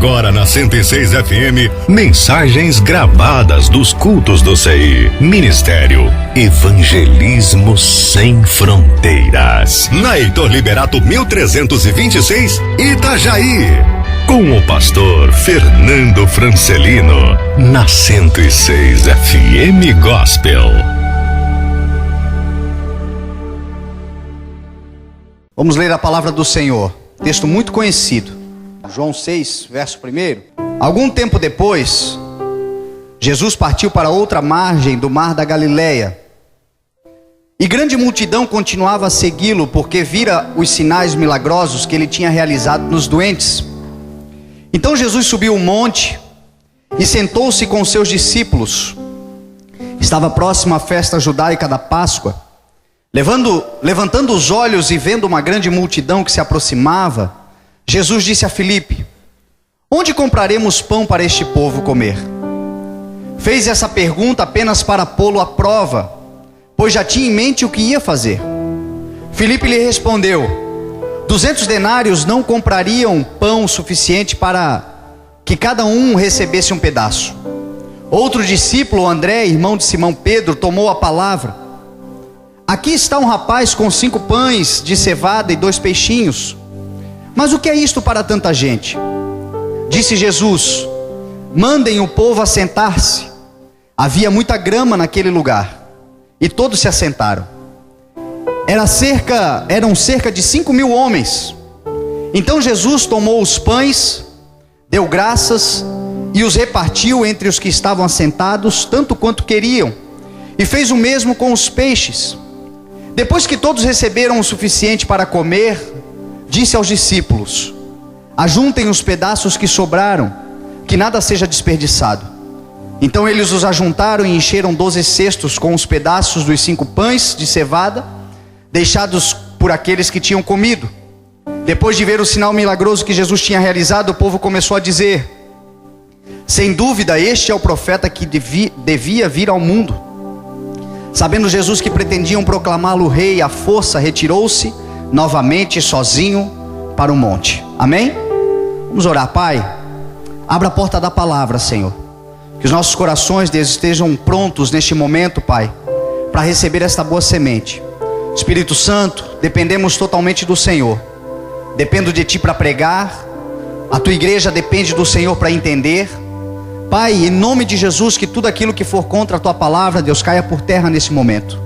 agora na 106 FM, mensagens gravadas dos cultos do CI. Ministério Evangelismo Sem Fronteiras. Na Heitor Liberato 1326, Itajaí. Com o pastor Fernando Francelino, na 106 FM Gospel. Vamos ler a palavra do Senhor, texto muito conhecido, João 6, verso 1. Algum tempo depois, Jesus partiu para outra margem do mar da Galileia, e grande multidão continuava a segui-lo, porque vira os sinais milagrosos que ele tinha realizado nos doentes. Então Jesus subiu um monte e sentou-se com os seus discípulos. Estava próxima a festa judaica da Páscoa. Levantando os olhos e vendo uma grande multidão que se aproximava, Jesus disse a Filipe: onde compraremos pão para este povo comer? Fez essa pergunta apenas para pô-lo à prova, pois já tinha em mente o que ia fazer. Filipe lhe respondeu: 200 denários não comprariam pão suficiente para que cada um recebesse um pedaço. Outro discípulo, André, irmão de Simão Pedro, tomou a palavra: aqui está um rapaz com 5 pães de cevada e 2 peixinhos. Mas o que é isto para tanta gente? Disse Jesus: mandem o povo assentar-se. Havia muita grama naquele lugar, e todos se assentaram. Eram cerca de 5.000 homens. Então Jesus tomou os pães, deu graças e os repartiu entre os que estavam assentados, tanto quanto queriam, e fez o mesmo com os peixes. Depois que todos receberam o suficiente para comer, disse aos discípulos: ajuntem os pedaços que sobraram, que nada seja desperdiçado. Então eles os ajuntaram e encheram 12 cestos com os pedaços dos 5 pães de cevada, deixados por aqueles que tinham comido. Depois de ver o sinal milagroso que Jesus tinha realizado, o povo começou a dizer: sem dúvida este é o profeta que devia vir ao mundo. Sabendo Jesus que pretendiam proclamá-lo rei à força, retirou-se novamente sozinho para o monte. Amém? Vamos orar. Pai, abra a porta da palavra, Senhor. Que os nossos corações, Deus, estejam prontos neste momento, Pai, para receber esta boa semente. Espírito Santo, dependemos totalmente do Senhor. Dependo de Ti para pregar. A Tua igreja depende do Senhor para entender. Pai, em nome de Jesus, que tudo aquilo que for contra a Tua palavra, Deus, caia por terra nesse momento.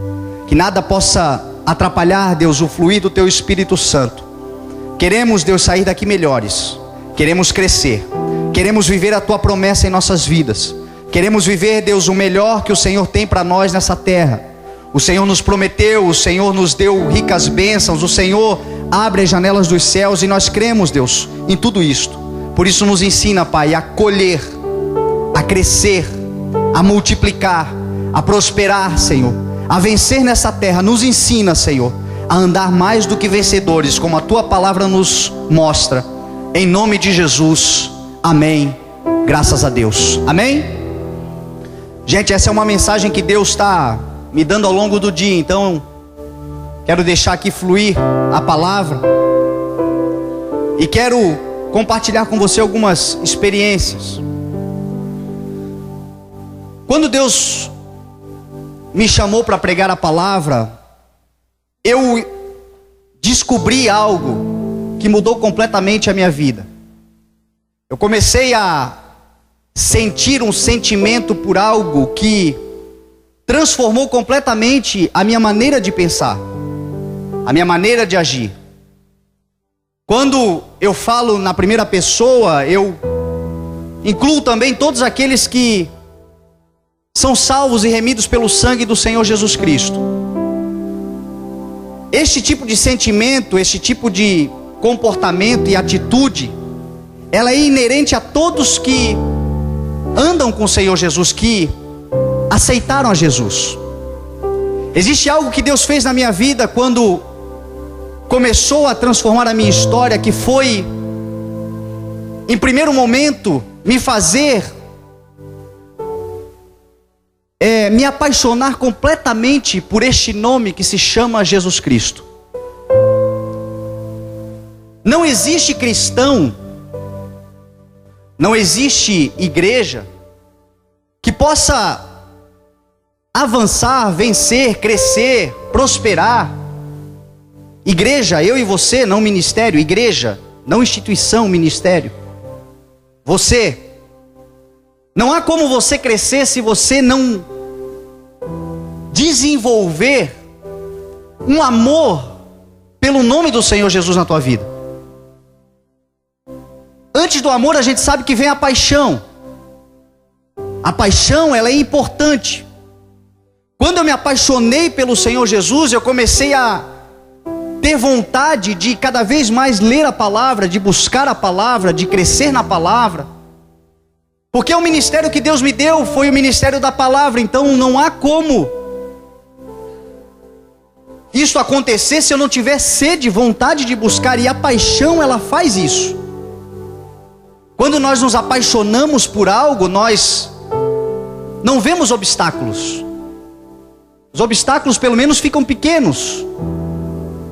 Que nada possa atrapalhar, Deus, o fluir do Teu Espírito Santo. Queremos, Deus, sair daqui melhores. Queremos crescer. Queremos viver a Tua promessa em nossas vidas. Queremos viver, Deus, o melhor que o Senhor tem para nós nessa terra. O Senhor nos prometeu, o Senhor nos deu ricas bênçãos, o Senhor abre as janelas dos céus e nós cremos, Deus, em tudo isto. Por isso nos ensina, Pai, a colher, a crescer, a multiplicar, a prosperar, Senhor, a vencer nessa terra. Nos ensina, Senhor, a andar mais do que vencedores, como a Tua palavra nos mostra. Em nome de Jesus, amém. Graças a Deus, amém? Gente, essa é uma mensagem que Deus está me dando ao longo do dia, então quero deixar aqui fluir a palavra e quero compartilhar com você algumas experiências. Quando Deus me chamou para pregar a palavra, eu descobri algo que mudou completamente a minha vida. Eu comecei a sentir um sentimento por algo que transformou completamente a minha maneira de pensar, a minha maneira de agir. Quando eu falo na primeira pessoa, eu incluo também todos aqueles que são salvos e remidos pelo sangue do Senhor Jesus Cristo. Este tipo de sentimento, este tipo de comportamento e atitude, ela é inerente a todos que andam com o Senhor Jesus, que aceitaram a Jesus. Existe algo que Deus fez na minha vida quando começou a transformar a minha história, que foi, em primeiro momento, me fazer me apaixonar completamente por este nome que se chama Jesus Cristo. Não existe cristão não existe igreja que possa avançar, vencer, crescer, prosperar. Igreja, eu e você, não ministério. Igreja, não instituição, ministério. Você. Não há como você crescer se você não desenvolver um amor pelo nome do Senhor Jesus na tua vida. Antes do amor, a gente sabe que vem a paixão. A paixão, ela é importante. Quando eu me apaixonei pelo Senhor Jesus, eu comecei a ter vontade de cada vez mais ler a palavra, de buscar a palavra, de crescer na palavra. Porque o ministério que Deus me deu foi o ministério da palavra. Então não há como isso acontecer se eu não tiver sede, vontade de buscar. E a paixão, ela faz isso. Quando nós nos apaixonamos por algo, nós não vemos obstáculos. Os obstáculos pelo menos ficam pequenos.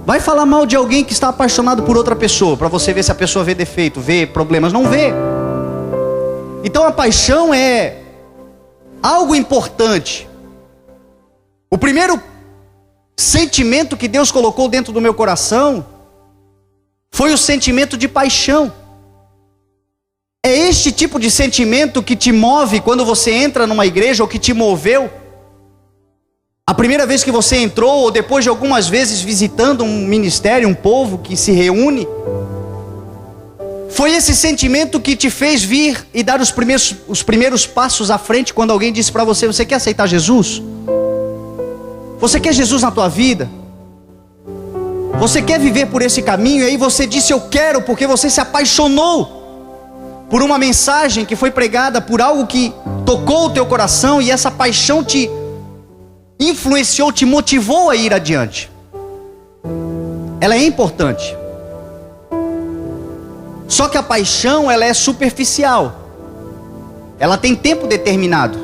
Vai falar mal de alguém que está apaixonado por outra pessoa, para você ver se a pessoa vê defeito, vê problemas. Não vê. Então a paixão é algo importante. O primeiro sentimento que Deus colocou dentro do meu coração foi o sentimento de paixão. É este tipo de sentimento que te move quando você entra numa igreja, ou que te moveu a primeira vez que você entrou, ou depois de algumas vezes visitando um ministério, um povo que se reúne. Foi esse sentimento que te fez vir e dar os primeiros passos à frente, quando alguém disse para você: você quer aceitar Jesus? Você quer Jesus na tua vida? Você quer viver por esse caminho? E aí você disse: eu quero, porque você se apaixonou por uma mensagem que foi pregada, por algo que tocou o teu coração, e essa paixão te influenciou, te motivou a ir adiante. Ela é importante. Só que a paixão, ela é superficial. Ela tem tempo determinado.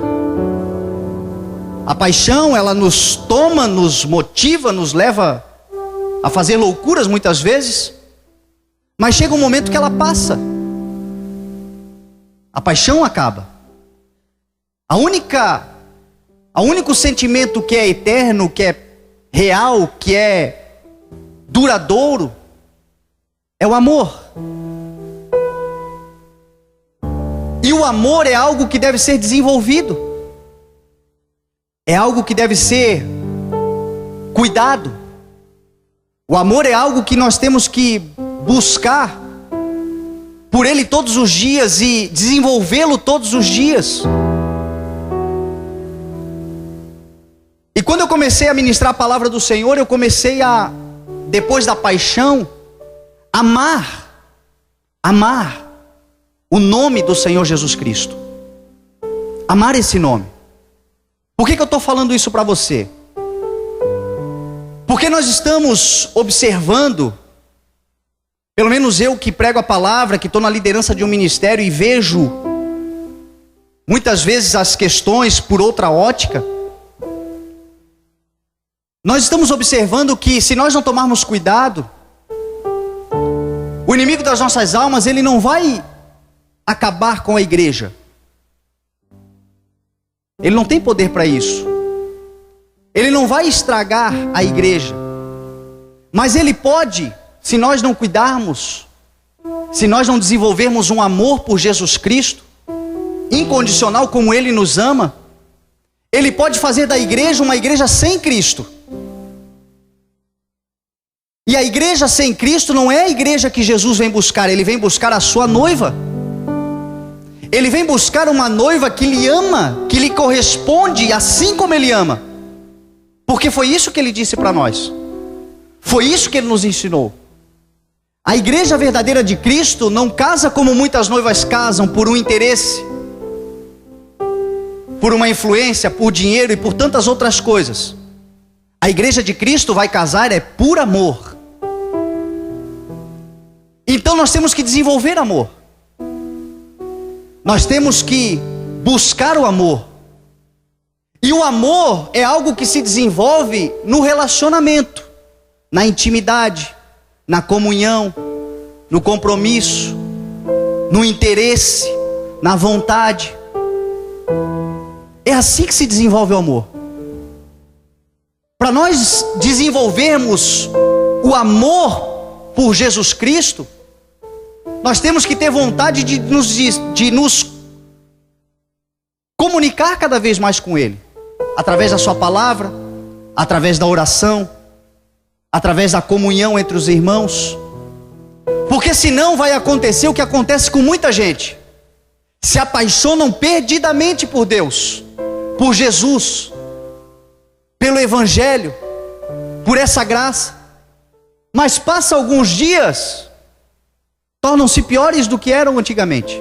A paixão, ela nos toma, nos motiva, nos leva a fazer loucuras muitas vezes. Mas chega um momento que ela passa. A paixão acaba. O único sentimento que é eterno, que é real, que é duradouro, é o amor. E o amor é algo que deve ser desenvolvido. É algo que deve ser cuidado. O amor é algo que nós temos que buscar por ele todos os dias e desenvolvê-lo todos os dias. E quando eu comecei a ministrar a palavra do Senhor, eu comecei a, depois da paixão, amar o nome do Senhor Jesus Cristo. Amar esse nome. Por que eu estou falando isso para você? Porque nós estamos observando, pelo menos eu que prego a palavra, que estou na liderança de um ministério e vejo muitas vezes as questões por outra ótica. Nós estamos observando que se nós não tomarmos cuidado, o inimigo das nossas almas, ele não vai acabar com a igreja. Ele não tem poder para isso. Ele não vai estragar a igreja. Mas ele pode, se nós não cuidarmos, se nós não desenvolvermos um amor por Jesus Cristo, incondicional como ele nos ama, ele pode fazer da igreja uma igreja sem Cristo. E a igreja sem Cristo não é a igreja que Jesus vem buscar. Ele vem buscar a sua noiva. Ele vem buscar uma noiva que lhe ama, que lhe corresponde assim como ele ama. Porque foi isso que ele disse para nós. Foi isso que ele nos ensinou. A igreja verdadeira de Cristo não casa como muitas noivas casam, por um interesse, por uma influência, por dinheiro e por tantas outras coisas. A igreja de Cristo vai casar por amor. Então nós temos que desenvolver amor. Nós temos que buscar o amor. E o amor é algo que se desenvolve no relacionamento, na intimidade, na comunhão, no compromisso, no interesse, na vontade. É assim que se desenvolve o amor. Para nós desenvolvermos o amor por Jesus Cristo, nós temos que ter vontade de nos comunicar cada vez mais com Ele, através da sua palavra, através da oração, através da comunhão entre os irmãos. Porque senão vai acontecer o que acontece com muita gente: se apaixonam perdidamente por Deus, por Jesus, pelo Evangelho, por essa graça, mas passa alguns dias, tornam-se piores do que eram antigamente,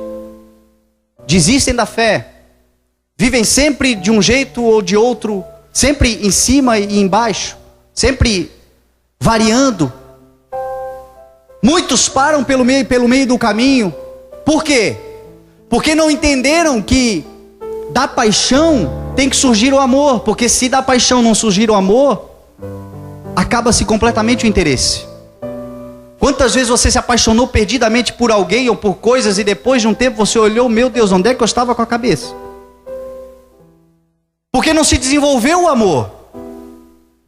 desistem da fé, vivem sempre de um jeito ou de outro, sempre em cima e embaixo, sempre variando. Muitos param pelo meio do caminho. Por quê? Porque não entenderam que da paixão tem que surgir o amor. Porque se da paixão não surgir o amor, acaba-se completamente o interesse. Quantas vezes você se apaixonou perdidamente por alguém ou por coisas e depois de um tempo você olhou: meu Deus, onde é que eu estava com a cabeça? Porque não se desenvolveu o amor.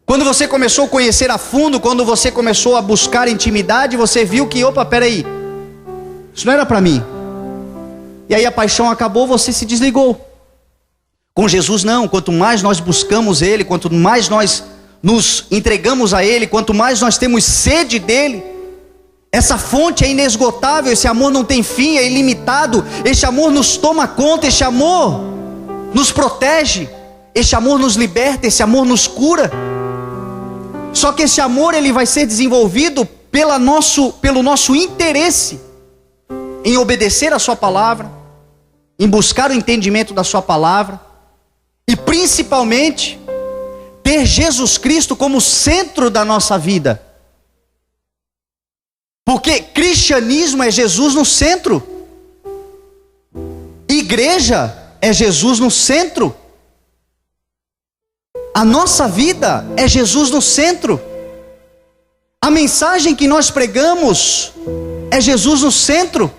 Quando você começou a conhecer a fundo, quando você começou a buscar intimidade, você viu que, opa, peraí, isso não era para mim. E aí a paixão acabou, você se desligou. Com Jesus não, quanto mais nós buscamos Ele, quanto mais nós nos entregamos a Ele, quanto mais nós temos sede dEle, essa fonte é inesgotável, esse amor não tem fim, é ilimitado, esse amor nos toma conta, esse amor nos protege, esse amor nos liberta, esse amor nos cura. Só que esse amor ele vai ser desenvolvido pelo nosso interesse em obedecer a sua palavra, em buscar o entendimento da sua palavra, e principalmente ter Jesus Cristo como centro da nossa vida. Porque cristianismo é Jesus no centro, igreja é Jesus no centro, a nossa vida é Jesus no centro, a mensagem que nós pregamos é Jesus no centro.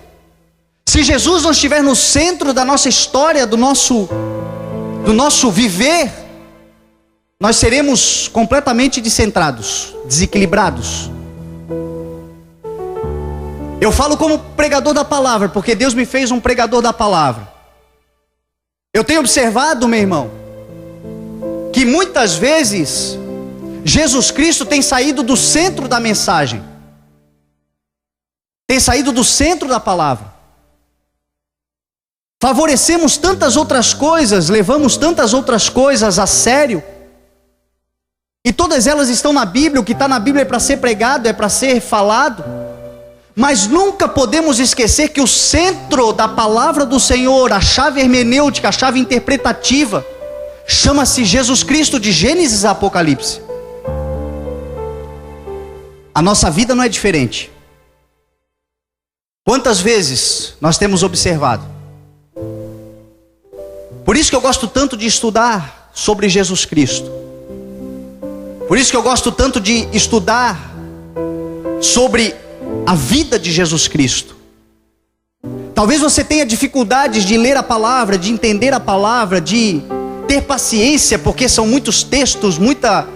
Se Jesus não estiver no centro da nossa história, do nosso viver, nós seremos completamente descentrados, desequilibrados. Eu falo como pregador da palavra, porque Deus me fez um pregador da palavra. Eu tenho observado, meu irmão, que muitas vezes Jesus Cristo tem saído do centro da mensagem, tem saído do centro da palavra. Favorecemos tantas outras coisas, levamos tantas outras coisas a sério, e todas elas estão na Bíblia. O que está na Bíblia é para ser pregado, é para ser falado, mas nunca podemos esquecer que o centro da palavra do Senhor, a chave hermenêutica, a chave interpretativa, chama-se Jesus Cristo, de Gênesis a Apocalipse. A nossa vida não é diferente. Quantas vezes nós temos observado? Por isso que eu gosto tanto de estudar sobre Jesus Cristo. Por isso que eu gosto tanto de estudar sobre a vida de Jesus Cristo. Talvez você tenha dificuldades de ler a palavra, de entender a palavra, de ter paciência, porque são muitos textos, muita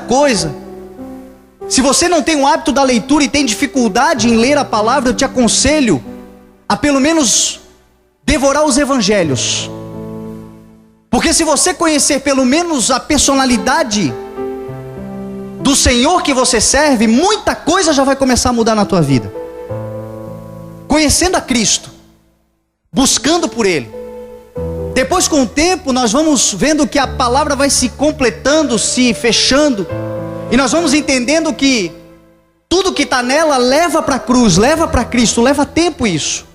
coisa. Se você não tem o hábito da leitura e tem dificuldade em ler a palavra, eu te aconselho a pelo menos devorar os evangelhos. Porque se você conhecer pelo menos a personalidade do Senhor que você serve, muita coisa já vai começar a mudar na tua vida. Conhecendo a Cristo, buscando por Ele. Depois, com o tempo, nós vamos vendo que a palavra vai se completando, se fechando, e nós vamos entendendo que tudo que está nela leva para a cruz, leva para Cristo. Leva tempo isso.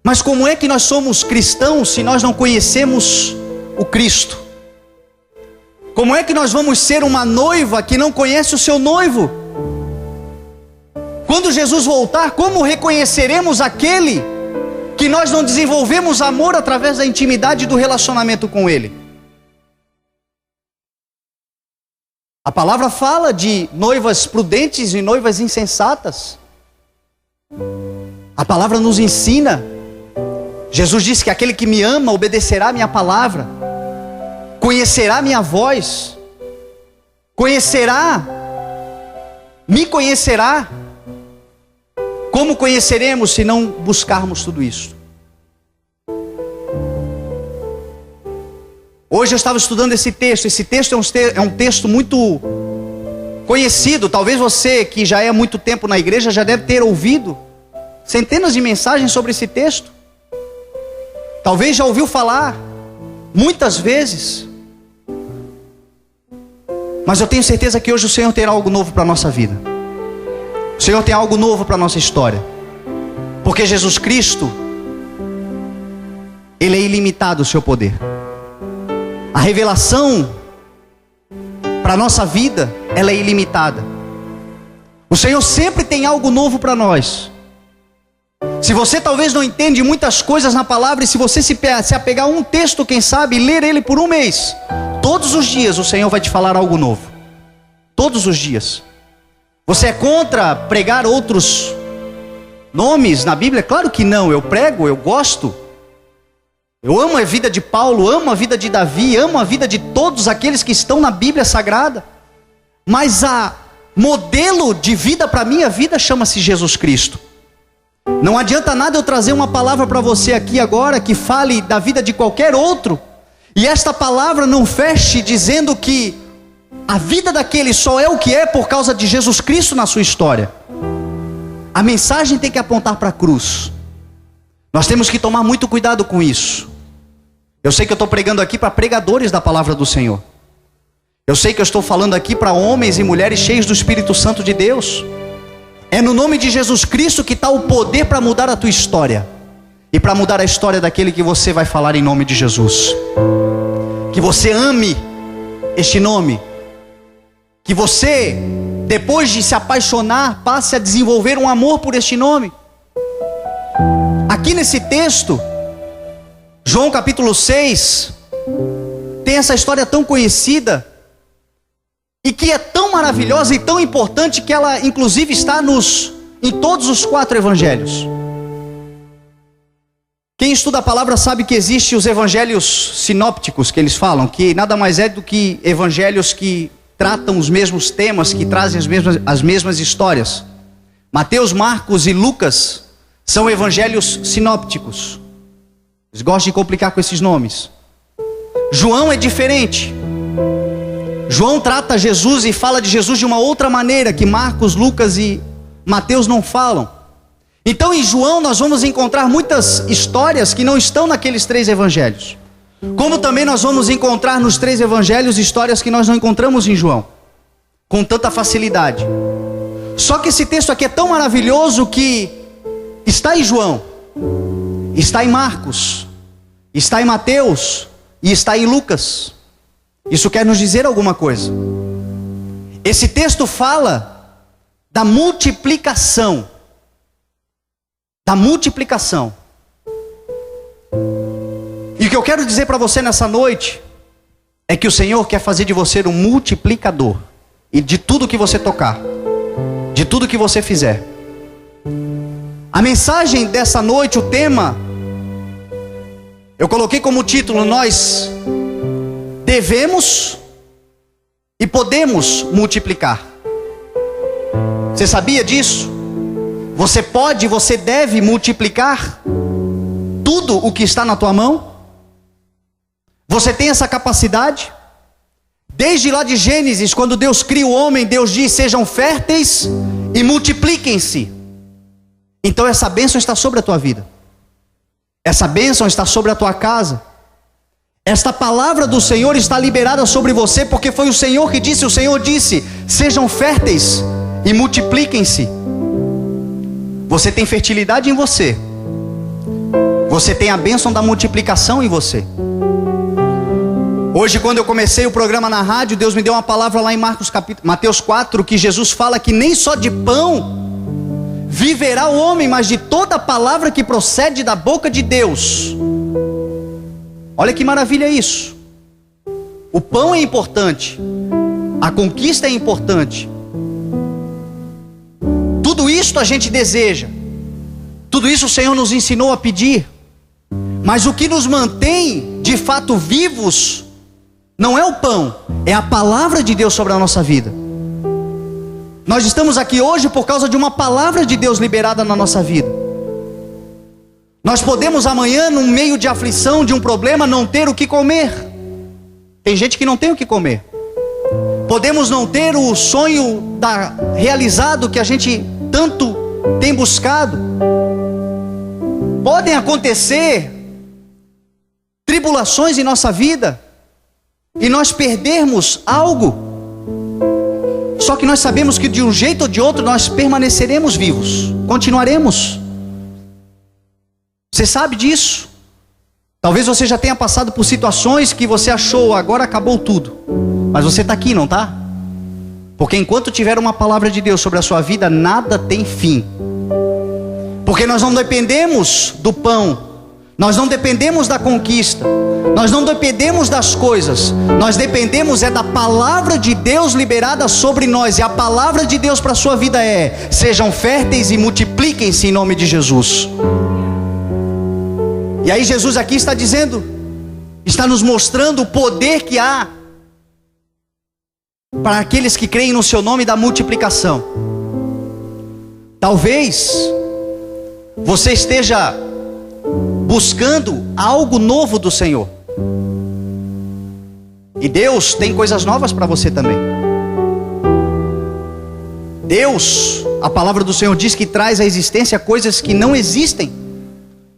Mas como é que nós somos cristãos se nós não conhecemos o Cristo? Como é que nós vamos ser uma noiva que não conhece o seu noivo? Quando Jesus voltar, como reconheceremos aquele que nós não desenvolvemos amor através da intimidade do relacionamento com Ele? A palavra fala de noivas prudentes e noivas insensatas. palavra nos ensina. Jesus disse que aquele que me ama obedecerá a minha palavra, conhecerá a minha voz, me conhecerá. Como conheceremos se não buscarmos tudo isso? Hoje eu estava estudando esse texto. Esse texto é um texto muito conhecido. Talvez você que já é há muito tempo na igreja já deve ter ouvido centenas de mensagens sobre esse texto. Talvez já ouviu falar muitas vezes. Mas eu tenho certeza que hoje o Senhor terá algo novo para a nossa vida. O Senhor tem algo novo para a nossa história. Porque Jesus Cristo, Ele é ilimitado o seu poder. A revelação para a nossa vida, ela é ilimitada. O Senhor sempre tem algo novo para nós. Se você talvez não entende muitas coisas na palavra, e se você se apegar a um texto, quem sabe, e ler ele por um mês, todos os dias o Senhor vai te falar algo novo. Todos os dias. Você é contra pregar outros nomes na Bíblia? Claro que não, eu prego, eu gosto. Eu amo a vida de Paulo, amo a vida de Davi, amo a vida de todos aqueles que estão na Bíblia Sagrada. Mas a modelo de vida para a minha vida chama-se Jesus Cristo. Não adianta nada eu trazer uma palavra para você aqui agora que fale da vida de qualquer outro, e esta palavra não feche dizendo que a vida daquele só é o que é por causa de Jesus Cristo na sua história. A mensagem tem que apontar para a cruz. Nós temos que tomar muito cuidado com isso. Eu sei que eu estou pregando aqui para pregadores da palavra do Senhor. Eu sei que eu estou falando aqui para homens e mulheres cheios do Espírito Santo de Deus. É no nome de Jesus Cristo que está o poder para mudar a tua história. E para mudar a história daquele que você vai falar em nome de Jesus. Que você ame este nome. Que você, depois de se apaixonar, passe a desenvolver um amor por este nome. Aqui nesse texto, João capítulo 6, tem essa história tão conhecida, e que é tão maravilhosa e tão importante, que ela inclusive está em todos os 4 evangelhos. Quem estuda a palavra sabe que existem os evangelhos sinópticos, que eles falam, que nada mais é do que evangelhos que tratam os mesmos temas, que trazem as mesmas histórias. Mateus, Marcos e Lucas são evangelhos sinópticos. Eles gostam de complicar com esses nomes. João é diferente. João trata Jesus e fala de Jesus de uma outra maneira que Marcos, Lucas e Mateus não falam. Então em João nós vamos encontrar muitas histórias que não estão naqueles 3 evangelhos. Como também nós vamos encontrar nos 3 evangelhos histórias que nós não encontramos em João, com tanta facilidade. Só que esse texto aqui é tão maravilhoso que está em João, está em Marcos, está em Mateus e está em Lucas. Isso quer nos dizer alguma coisa. Esse texto fala da multiplicação. Da multiplicação. E o que eu quero dizer para você nessa noite é que o Senhor quer fazer de você um multiplicador. E de tudo que você tocar, de tudo que você fizer. A mensagem dessa noite, o tema, eu coloquei como título: nós devemos e podemos multiplicar. Você sabia disso? Você pode, você deve multiplicar tudo o que está na tua mão? Você tem essa capacidade? Desde lá de Gênesis, quando Deus cria o homem, Deus diz: sejam férteis e multipliquem-se. Então essa bênção está sobre a tua vida. Essa bênção está sobre a tua casa. Esta palavra do Senhor está liberada sobre você, porque foi o Senhor que disse. O Senhor disse: sejam férteis e multipliquem-se. Você tem fertilidade em você. Você tem a bênção da multiplicação em você. Hoje, quando eu comecei o programa na rádio, Deus me deu uma palavra lá em Mateus 4, que Jesus fala que nem só de pão viverá o homem, mas de toda a palavra que procede da boca de Deus. Olha que maravilha isso. O pão é importante, a conquista é importante, tudo isto a gente deseja. Tudo isso o Senhor nos ensinou a pedir. Mas o que nos mantém de fato vivos não é o pão, é a palavra de Deus sobre a nossa vida. Nós estamos aqui hoje por causa de uma palavra de Deus liberada na nossa vida. Nós podemos amanhã, no meio de aflição, de um problema, não ter o que comer. Tem gente que não tem o que comer. Podemos não ter o sonho realizado que a gente tanto tem buscado. Podem acontecer tribulações em nossa vida e nós perdermos algo. Só que nós sabemos que de um jeito ou de outro nós permaneceremos vivos, continuaremos. Você sabe disso? Talvez você já tenha passado por situações que você achou, agora acabou tudo. Mas você está aqui, não está? Porque enquanto tiver uma palavra de Deus sobre a sua vida, nada tem fim. Porque nós não dependemos do pão, nós não dependemos da conquista, nós não dependemos das coisas, nós dependemos da palavra de Deus liberada sobre nós. E a palavra de Deus para a sua vida é: sejam férteis e multipliquem-se em nome de Jesus. E aí Jesus aqui está dizendo, está nos mostrando o poder que há para aqueles que creem no seu nome da multiplicação. Talvez você esteja buscando algo novo do Senhor, e Deus tem coisas novas para você também. Deus, a palavra do Senhor diz que traz à existência coisas que não existem.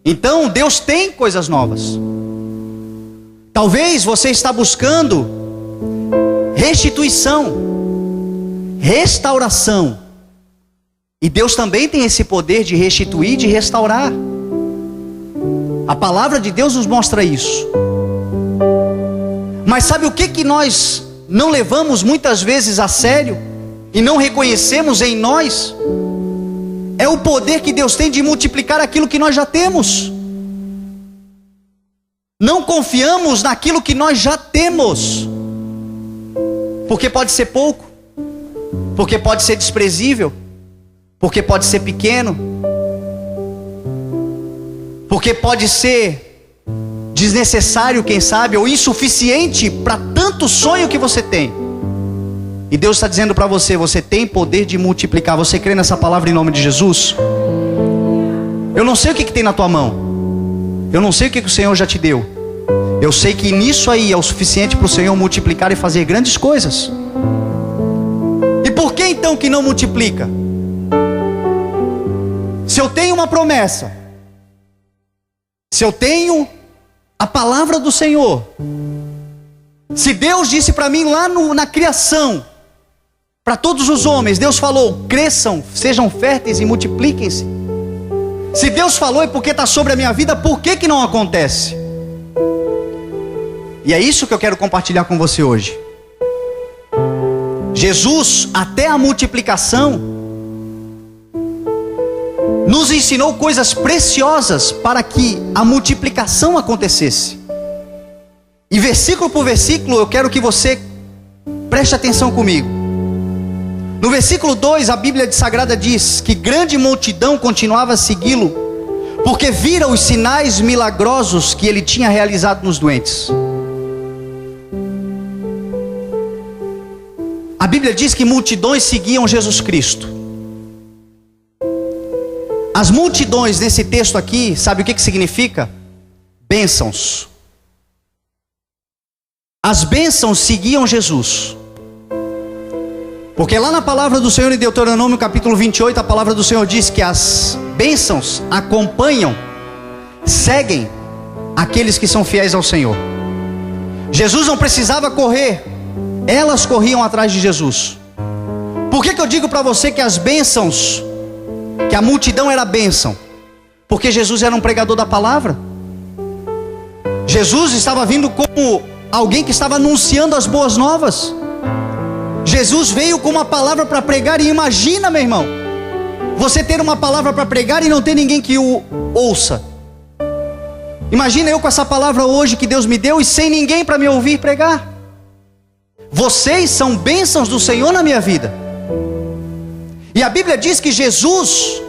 Então Deus tem coisas novas. Talvez você está buscando restituição, restauração, e Deus também tem esse poder de restituir, de restaurar. A palavra de Deus nos mostra isso. Mas sabe o que nós não levamos muitas vezes a sério e não reconhecemos em nós? É o poder que Deus tem de multiplicar aquilo que nós já temos. Não confiamos naquilo que nós já temos, porque pode ser pouco, porque pode ser desprezível, porque pode ser pequeno, porque pode ser desnecessário, quem sabe, ou insuficiente para tanto sonho que você tem. E Deus está dizendo para você: você tem poder de multiplicar. Você crê nessa palavra em nome de Jesus? Eu não sei o que tem na tua mão, eu não sei o que o Senhor já te deu. Eu sei que nisso aí é o suficiente para o Senhor multiplicar e fazer grandes coisas. E por que então que não multiplica? Se eu tenho uma promessa, se eu tenho a palavra do Senhor, se Deus disse para mim lá na criação, para todos os homens, Deus falou: cresçam, sejam férteis e multipliquem-se. Se Deus falou, é porque está sobre a minha vida. Por que não acontece? E é isso que eu quero compartilhar com você hoje. Jesus, até a multiplicação, nos ensinou coisas preciosas para que a multiplicação acontecesse. E versículo por versículo eu quero que você preste atenção comigo. No versículo 2, a Bíblia Sagrada diz que grande multidão continuava a segui-lo, porque viram os sinais milagrosos que ele tinha realizado nos doentes. A Bíblia diz que multidões seguiam Jesus Cristo. As multidões nesse texto aqui, sabe o que significa? Bênçãos. As bênçãos seguiam Jesus. Porque lá na palavra do Senhor em Deuteronômio capítulo 28, a palavra do Senhor diz que as bênçãos acompanham, seguem aqueles que são fiéis ao Senhor. Jesus não precisava correr, elas corriam atrás de Jesus. Por que eu digo para você que as bênçãos, que a multidão era bênção? Porque Jesus era um pregador da palavra. Jesus estava vindo como alguém que estava anunciando as boas novas. Jesus veio com uma palavra para pregar. E imagina, meu irmão, você ter uma palavra para pregar e não ter ninguém que o ouça. Imagina eu com essa palavra hoje que Deus me deu e sem ninguém para me ouvir pregar. Vocês são bênçãos do Senhor na minha vida. E a Bíblia diz que Jesus,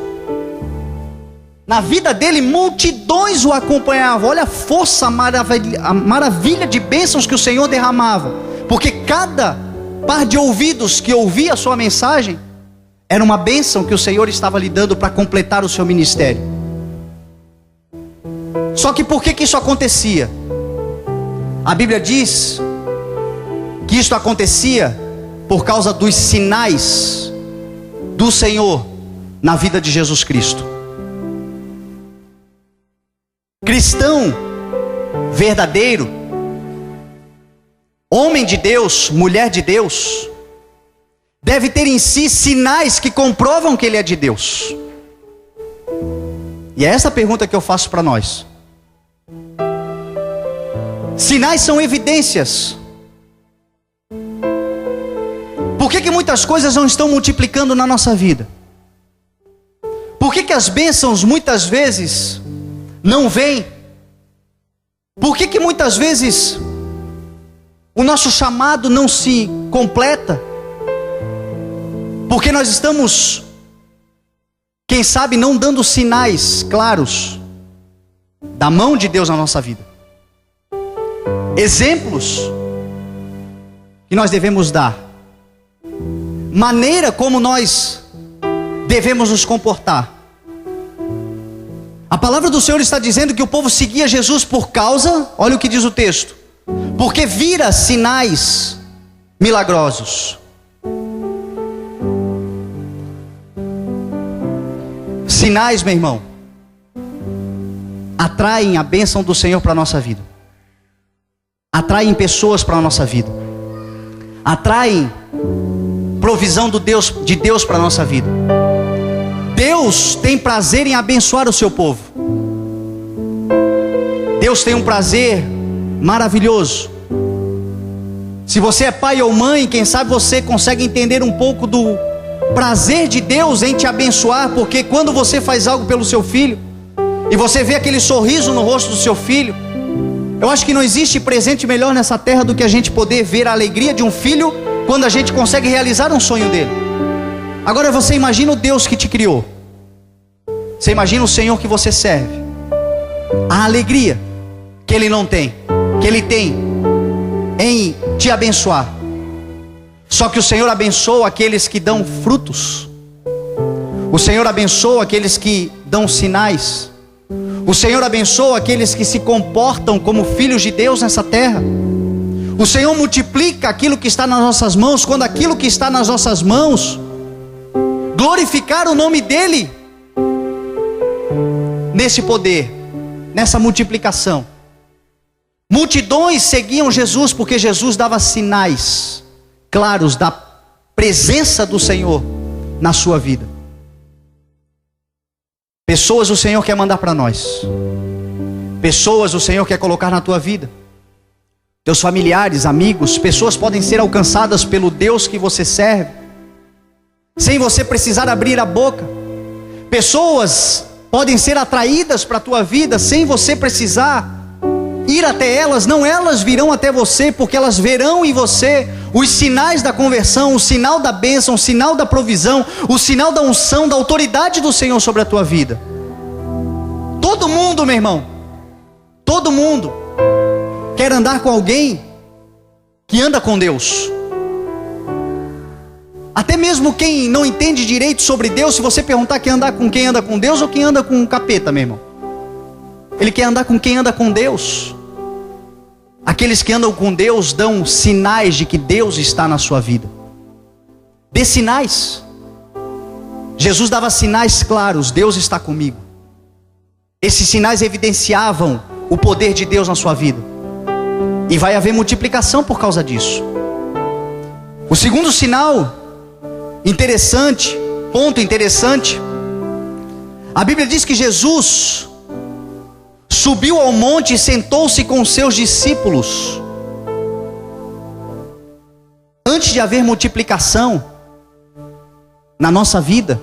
Na vida dele, multidões o acompanhavam. Olha a força, a maravilha de bênçãos que o Senhor derramava. Porque cada par de ouvidos que ouvia a sua mensagem era uma bênção que o Senhor estava lhe dando para completar o seu ministério. Só que por que isso acontecia? A Bíblia diz que isso acontecia por causa dos sinais do Senhor na vida de Jesus Cristo. Cristão verdadeiro, homem de Deus, mulher de Deus, deve ter em si sinais que comprovam que ele é de Deus. E é essa a pergunta que eu faço para nós. Sinais são evidências. Por que muitas coisas não estão multiplicando na nossa vida? Por que as bênçãos muitas vezes não vêm? Por que muitas vezes o nosso chamado não se completa? Porque nós estamos, quem sabe, não dando sinais claros da mão de Deus na nossa vida. Exemplos que nós devemos dar. Maneira como nós devemos nos comportar. A palavra do Senhor está dizendo que o povo seguia Jesus por causa, olha o que diz o texto, porque vira sinais milagrosos. Sinais, meu irmão, atraem a bênção do Senhor para a nossa vida. Atraem pessoas para a nossa vida. Atraem provisão de Deus para a nossa vida. Deus tem prazer em abençoar o seu povo. Deus tem um prazer maravilhoso. Se você é pai ou mãe, quem sabe você consegue entender um pouco do prazer de Deus em te abençoar, porque quando você faz algo pelo seu filho, e você vê aquele sorriso no rosto do seu filho, eu acho que não existe presente melhor nessa terra do que a gente poder ver a alegria de um filho, quando a gente consegue realizar um sonho dele. Agora você imagina o Deus que te criou. Você imagina o Senhor que você serve. A alegria que Ele não tem, que Ele tem em te abençoar. Só que o Senhor abençoa aqueles que dão frutos. O Senhor abençoa aqueles que dão sinais. O Senhor abençoa aqueles que se comportam como filhos de Deus nessa terra. O Senhor multiplica aquilo que está nas nossas mãos, quando aquilo que está nas nossas mãos glorificar o nome dEle, nesse poder, nessa multiplicação. Multidões seguiam Jesus, porque Jesus dava sinais claros da presença do Senhor na sua vida. Pessoas o Senhor quer mandar para nós. Pessoas o Senhor quer colocar na tua vida. Teus familiares, amigos, pessoas podem ser alcançadas pelo Deus que você serve, sem você precisar abrir a boca. Pessoas podem ser atraídas para a tua vida, sem você precisar ir até elas. Não, elas virão até você, porque elas verão em você os sinais da conversão, o sinal da bênção, o sinal da provisão, o sinal da unção, da autoridade do Senhor sobre a tua vida. Todo mundo, meu irmão, todo mundo quer andar com alguém que anda com Deus. Até mesmo quem não entende direito sobre Deus, se você perguntar quem anda com Deus ou quem anda com um capeta, meu irmão, ele quer andar com quem anda com Deus. Aqueles que andam com Deus dão sinais de que Deus está na sua vida. Dê sinais. Jesus dava sinais claros: Deus está comigo. Esses sinais evidenciavam o poder de Deus na sua vida. E vai haver multiplicação por causa disso. O segundo sinal interessante, ponto interessante, a Bíblia diz que Jesus subiu ao monte e sentou-se com os seus discípulos. Antes de haver multiplicação na nossa vida,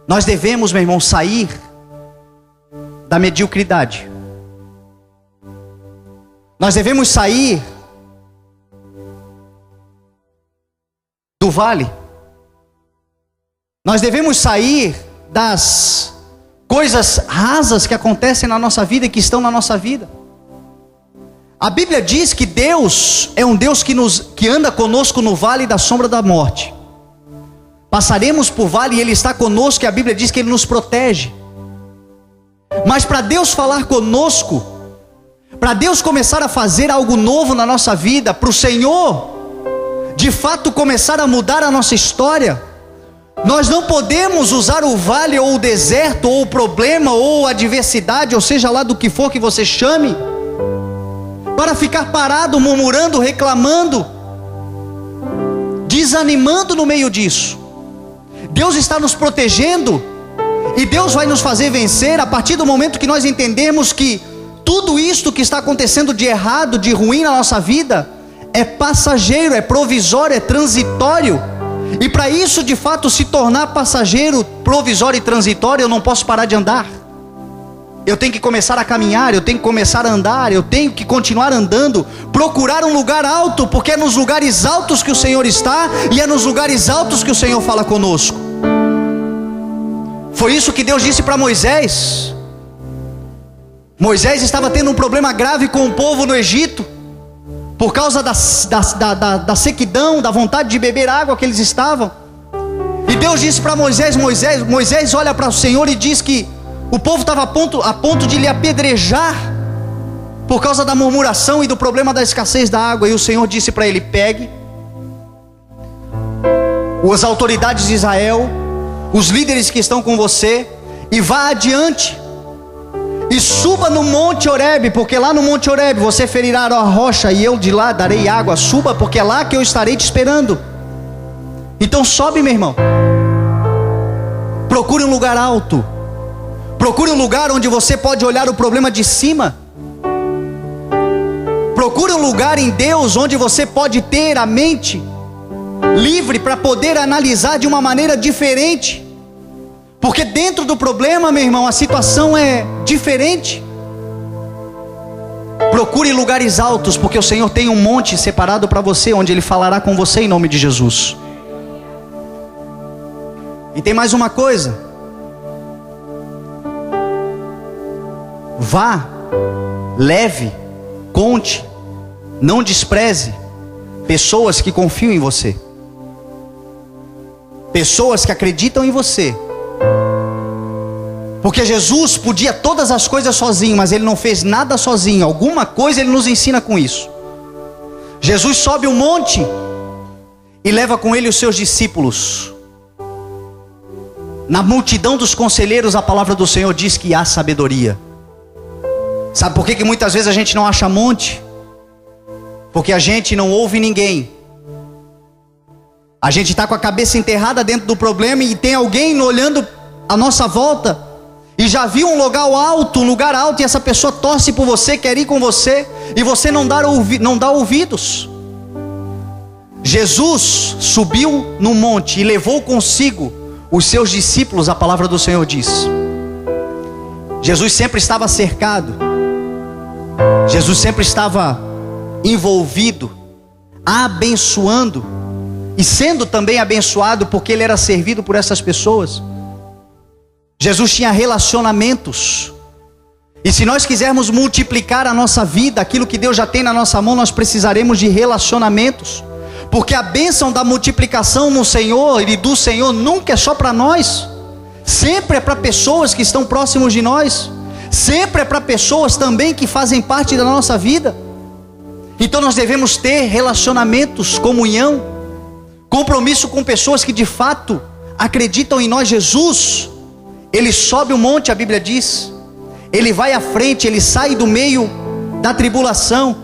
nós devemos, meu irmão, sair da mediocridade. Nós devemos sair do vale. Nós devemos sair das coisas rasas que acontecem na nossa vida e que estão na nossa vida. A Bíblia diz que Deus é um Deus que anda conosco no vale da sombra da morte. Passaremos por vale e Ele está conosco, e a Bíblia diz que Ele nos protege. Mas para Deus falar conosco, para Deus começar a fazer algo novo na nossa vida, para o Senhor de fato começar a mudar a nossa história, nós não podemos usar o vale ou o deserto ou o problema ou a adversidade, ou seja lá do que for que você chame, para ficar parado, murmurando, reclamando, desanimando no meio disso. Deus está nos protegendo, e Deus vai nos fazer vencer a partir do momento que nós entendermos que tudo isto que está acontecendo de errado, de ruim na nossa vida, é passageiro, é provisório, é transitório. E para isso de fato se tornar passageiro, provisório e transitório, eu não posso parar de andar. Eu tenho que começar a caminhar, eu tenho que começar a andar, eu tenho que continuar andando, procurar um lugar alto, porque é nos lugares altos que o Senhor está, e é nos lugares altos que o Senhor fala conosco. Foi isso que Deus disse para Moisés. Moisés estava tendo um problema grave com o povo no Egito, por causa da sequidão, da vontade de beber água que eles estavam. E Deus disse para Moisés, Moisés olha para o Senhor e diz que o povo estava a ponto de lhe apedrejar, por causa da murmuração e do problema da escassez da água. E o Senhor disse para ele: pegue as autoridades de Israel, os líderes que estão com você, e vá adiante, e suba no Monte Horebe, porque lá no Monte Horebe você ferirá a rocha, e eu de lá darei água. Suba, porque é lá que eu estarei te esperando. Então sobe, meu irmão. Procure um lugar alto. Procure um lugar onde você pode olhar o problema de cima. Procure um lugar em Deus onde você pode ter a mente livre para poder analisar de uma maneira diferente. Porque dentro do problema, meu irmão, a situação é diferente. Procure lugares altos, porque o Senhor tem um monte separado para você, onde Ele falará com você em nome de Jesus. E tem mais uma coisa. Vá, leve, conte, não despreze pessoas que confiam em você, pessoas que acreditam em você. Porque Jesus podia todas as coisas sozinho, mas Ele não fez nada sozinho. Alguma coisa Ele nos ensina com isso. Jesus sobe um monte e leva com Ele os seus discípulos. Na multidão dos conselheiros, a palavra do Senhor diz que há sabedoria. Sabe por que muitas vezes a gente não acha monte? Porque a gente não ouve ninguém. A gente está com a cabeça enterrada dentro do problema, e tem alguém olhando à nossa volta e já viu um lugar alto, e essa pessoa torce por você, quer ir com você, e você não dá ouvidos. Jesus subiu no monte e levou consigo os seus discípulos, a palavra do Senhor diz. Jesus sempre estava cercado, Jesus sempre estava envolvido, abençoando, e sendo também abençoado, porque Ele era servido por essas pessoas. Jesus tinha relacionamentos. E se nós quisermos multiplicar a nossa vida, aquilo que Deus já tem na nossa mão, nós precisaremos de relacionamentos. Porque a bênção da multiplicação no Senhor e do Senhor nunca é só para nós. Sempre é para pessoas que estão próximos de nós. Sempre é para pessoas também que fazem parte da nossa vida. Então nós devemos ter relacionamentos, comunhão, compromisso com pessoas que de fato acreditam em nós. Jesus, Ele sobe o monte, a Bíblia diz. Ele vai à frente, Ele sai do meio da tribulação,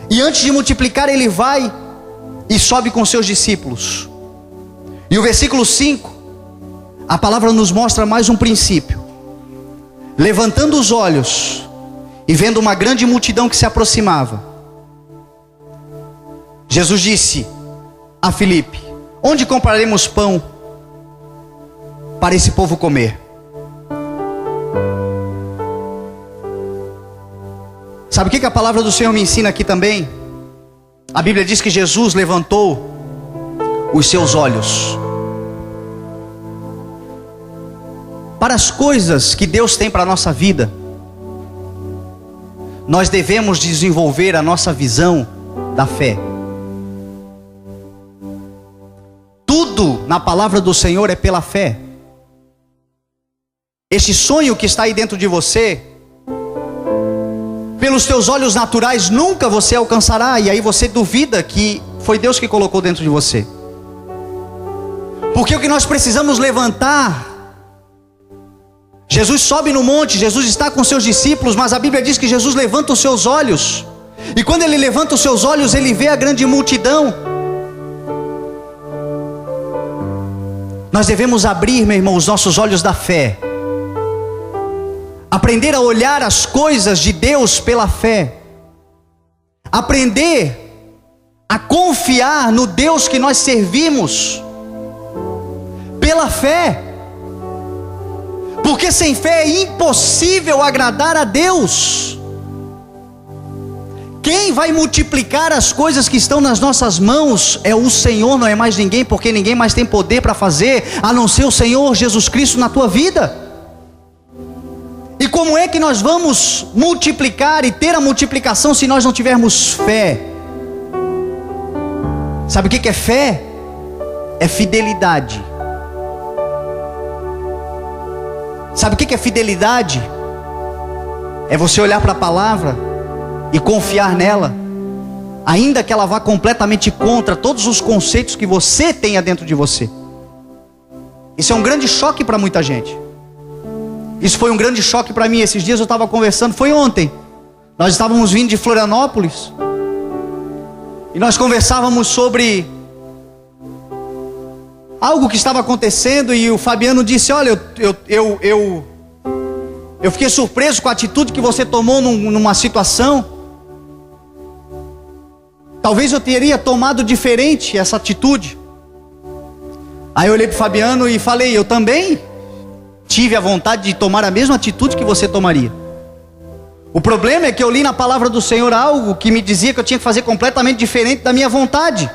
e antes de multiplicar Ele vai e sobe com seus discípulos. E o versículo 5, a palavra nos mostra mais um princípio. Levantando os olhos e vendo uma grande multidão que se aproximava, Jesus disse a Filipe: onde compraremos pão para esse povo comer? Sabe o que a palavra do Senhor me ensina aqui também? A Bíblia diz que Jesus levantou os seus olhos. Para as coisas que Deus tem para a nossa vida, nós devemos desenvolver a nossa visão da fé. Tudo na palavra do Senhor é pela fé. Este sonho que está aí dentro de você, pelos teus olhos naturais nunca você alcançará, e aí você duvida que foi Deus que colocou dentro de você. Porque o que nós precisamos levantar, Jesus sobe no monte, Jesus está com seus discípulos, mas a Bíblia diz que Jesus levanta os seus olhos, e quando ele levanta os seus olhos, ele vê a grande multidão. Nós devemos abrir, meu irmão, os nossos olhos da fé, aprender a olhar as coisas de Deus pela fé, aprender a confiar no Deus que nós servimos pela fé, porque sem fé é impossível agradar a Deus. Quem vai multiplicar as coisas que estão nas nossas mãos é o Senhor, não é mais ninguém, porque ninguém mais tem poder para fazer, a não ser o Senhor Jesus Cristo na tua vida. E como é que nós vamos multiplicar e ter a multiplicação se nós não tivermos fé? Sabe o que é fé? É fidelidade. Sabe o que é fidelidade? É você olhar para a palavra e confiar nela, ainda que ela vá completamente contra todos os conceitos que você tenha dentro de você. Isso é um grande choque para muita gente. Isso foi um grande choque para mim. Esses dias eu estava conversando, foi ontem, nós estávamos vindo de Florianópolis, e nós conversávamos sobre algo que estava acontecendo, e o Fabiano disse: olha, eu fiquei surpreso com a atitude que você tomou numa situação. Talvez eu teria tomado diferente essa atitude. Aí eu olhei para o Fabiano e falei: eu também tive a vontade de tomar a mesma atitude que você tomaria. O problema é que eu li na palavra do Senhor algo que me dizia que eu tinha que fazer completamente diferente da minha vontade.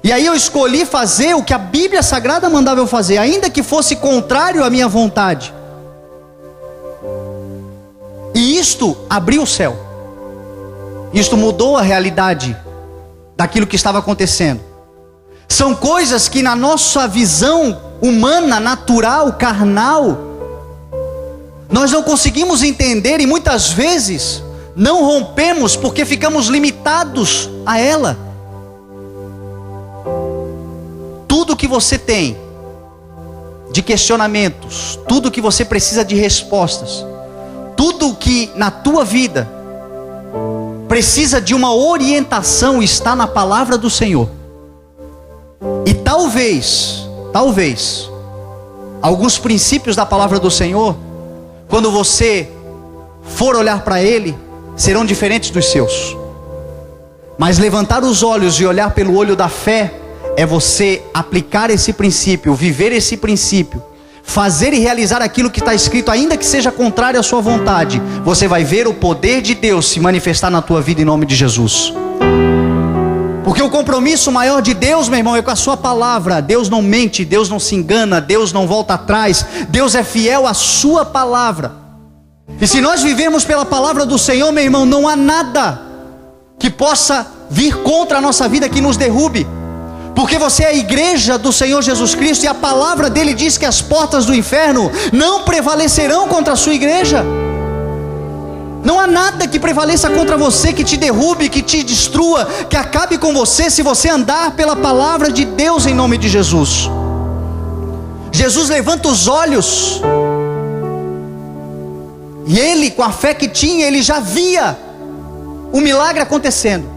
E aí eu escolhi fazer o que a Bíblia Sagrada mandava eu fazer, ainda que fosse contrário à minha vontade. E isto abriu o céu. Isto mudou a realidade daquilo que estava acontecendo. São coisas que na nossa visão humana, natural, carnal, nós não conseguimos entender, e muitas vezes não rompemos porque ficamos limitados a ela. Tudo que você tem de questionamentos, tudo que você precisa de respostas, tudo que na tua vida precisa de uma orientação está na palavra do Senhor. E talvez alguns princípios da palavra do Senhor, quando você for olhar para ele, serão diferentes dos seus. Mas levantar os olhos e olhar pelo olho da fé é você aplicar esse princípio, viver esse princípio, fazer e realizar aquilo que está escrito, ainda que seja contrário à sua vontade. Você vai ver o poder de Deus se manifestar na tua vida em nome de Jesus. Porque o compromisso maior de Deus, meu irmão, é com a sua palavra. Deus não mente, Deus não se engana, Deus não volta atrás, Deus é fiel à sua palavra. E se nós vivermos pela palavra do Senhor, meu irmão, não há nada que possa vir contra a nossa vida que nos derrube. Porque você é a igreja do Senhor Jesus Cristo, e a palavra dele diz que as portas do inferno não prevalecerão contra a sua igreja. Não há nada que prevaleça contra você, que te derrube, que te destrua, que acabe com você, se você andar pela palavra de Deus em nome de Jesus. Jesus levanta os olhos, e ele, com a fé que tinha, ele já via o milagre acontecendo.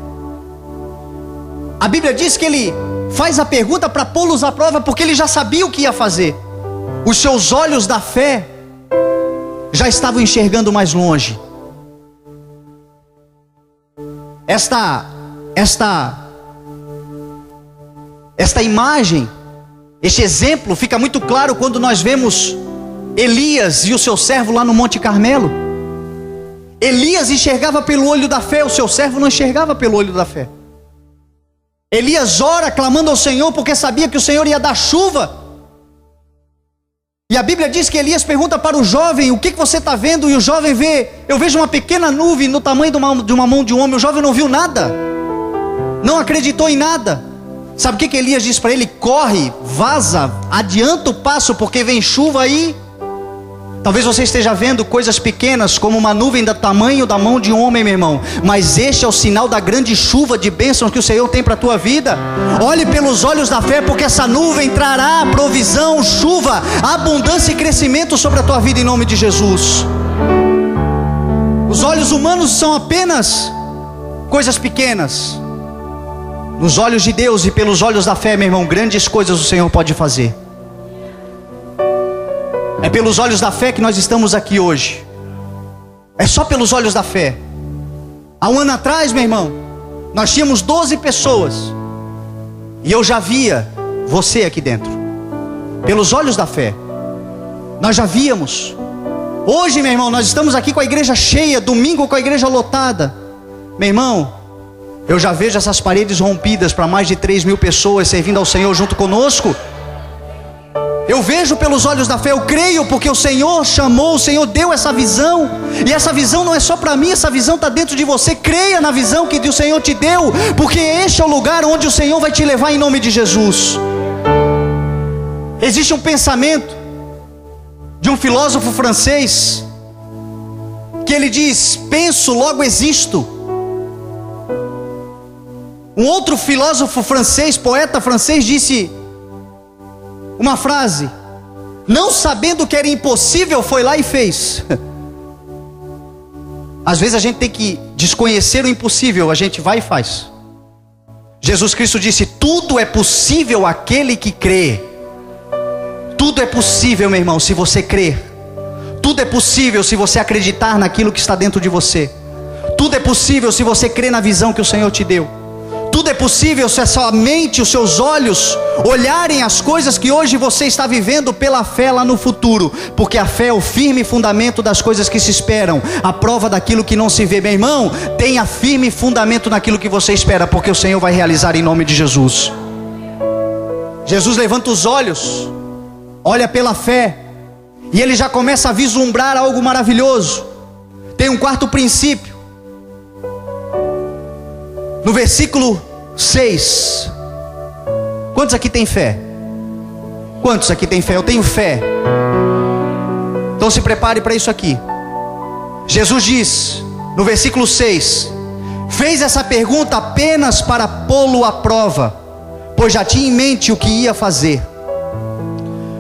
A Bíblia diz que ele faz a pergunta para pô-los à prova, porque ele já sabia o que ia fazer. Os seus olhos da fé já estavam enxergando mais longe. Esta imagem, este exemplo fica muito claro quando nós vemos Elias e o seu servo lá no Monte Carmelo. Elias enxergava pelo olho da fé, o seu servo não enxergava pelo olho da fé. Elias ora clamando ao Senhor porque sabia que o Senhor ia dar chuva. E a Bíblia diz que Elias pergunta para o jovem: o que você está vendo? E o jovem vê: eu vejo uma pequena nuvem no tamanho de uma mão de um homem. O jovem não viu nada, não acreditou em nada. Sabe o que Elias diz para ele? Corre, vaza, adianta o passo, porque vem chuva aí. Talvez você esteja vendo coisas pequenas, como uma nuvem do tamanho da mão de um homem, meu irmão, mas este é o sinal da grande chuva de bênçãos que o Senhor tem para a tua vida. Olhe pelos olhos da fé, porque essa nuvem trará provisão, chuva, abundância e crescimento sobre a tua vida, em nome de Jesus. Os olhos humanos são apenas coisas pequenas. Nos olhos de Deus e pelos olhos da fé, meu irmão, grandes coisas o Senhor pode fazer. É pelos olhos da fé que nós estamos aqui hoje. É só pelos olhos da fé. Há um ano atrás, meu irmão, nós tínhamos 12 pessoas, e eu já via você aqui dentro. Pelos olhos da fé nós já víamos. Hoje, meu irmão, nós estamos aqui com a igreja cheia, domingo com a igreja lotada. Meu irmão, eu já vejo essas paredes rompidas para mais de 3.000 pessoas servindo ao Senhor junto conosco. Eu vejo pelos olhos da fé, eu creio, porque o Senhor chamou, o Senhor deu essa visão. E essa visão não é só para mim, essa visão está dentro de você. Creia na visão que o Senhor te deu, porque este é o lugar onde o Senhor vai te levar, em nome de Jesus. Existe um pensamento de um filósofo francês, que ele diz: penso, logo existo. Um outro filósofo francês, poeta francês, disse uma frase: não sabendo que era impossível, foi lá e fez. Às vezes a gente tem que desconhecer o impossível, a gente vai e faz. Jesus Cristo disse: tudo é possível àquele que crê. Tudo é possível, meu irmão, se você crer. Tudo é possível se você acreditar naquilo que está dentro de você. Tudo é possível se você crer na visão que o Senhor te deu. Tudo é possível se a sua mente, os seus olhos olharem as coisas que hoje você está vivendo pela fé lá no futuro. Porque a fé é o firme fundamento das coisas que se esperam, a prova daquilo que não se vê. Meu irmão, tenha firme fundamento naquilo que você espera, porque o Senhor vai realizar, em nome de Jesus. Jesus levanta os olhos, olha pela fé, e ele já começa a vislumbrar algo maravilhoso. Tem um quarto princípio. No versículo 6. Quantos aqui tem fé? Quantos aqui tem fé? Eu tenho fé. Então se prepare para isso aqui. Jesus diz, no versículo 6, fez essa pergunta apenas para pô-lo à prova, pois já tinha em mente o que ia fazer.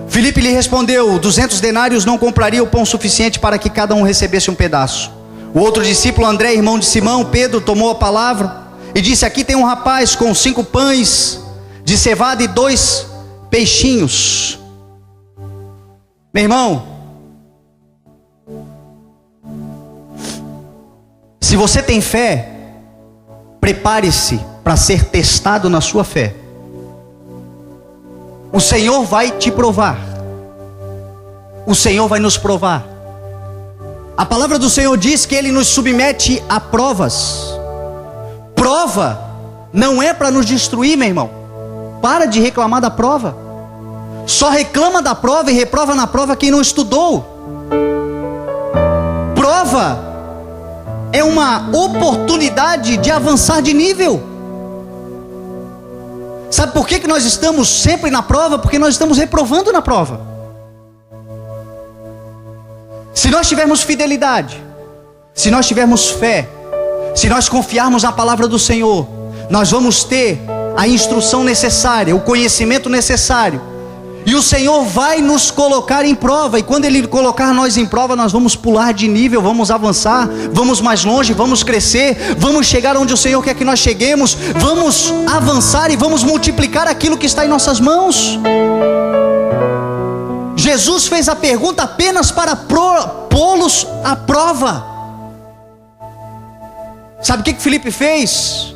Filipe lhe respondeu: 200 denários não compraria o pão suficiente para que cada um recebesse um pedaço. O outro discípulo, André, irmão de Simão, Pedro, tomou a palavra e disse: aqui tem um rapaz com 5 pães de cevada e 2 peixinhos. Meu irmão, se você tem fé, prepare-se para ser testado na sua fé. O Senhor vai te provar. O Senhor vai nos provar. A palavra do Senhor diz que Ele nos submete a provas. Prova não é para nos destruir, meu irmão. Para de reclamar da prova. Só reclama da prova e reprova na prova quem não estudou. Prova é uma oportunidade de avançar de nível. Sabe por que nós estamos sempre na prova? Porque nós estamos reprovando na prova. Se nós tivermos fidelidade, se nós tivermos fé, se nós confiarmos na palavra do Senhor, nós vamos ter a instrução necessária, o conhecimento necessário, e o Senhor vai nos colocar em prova. E quando Ele colocar nós em prova, nós vamos pular de nível, vamos avançar, vamos mais longe, vamos crescer, vamos chegar onde o Senhor quer que nós cheguemos, vamos avançar e vamos multiplicar aquilo que está em nossas mãos. Jesus fez a pergunta apenas para pô-los à prova. Sabe o que Filipe fez?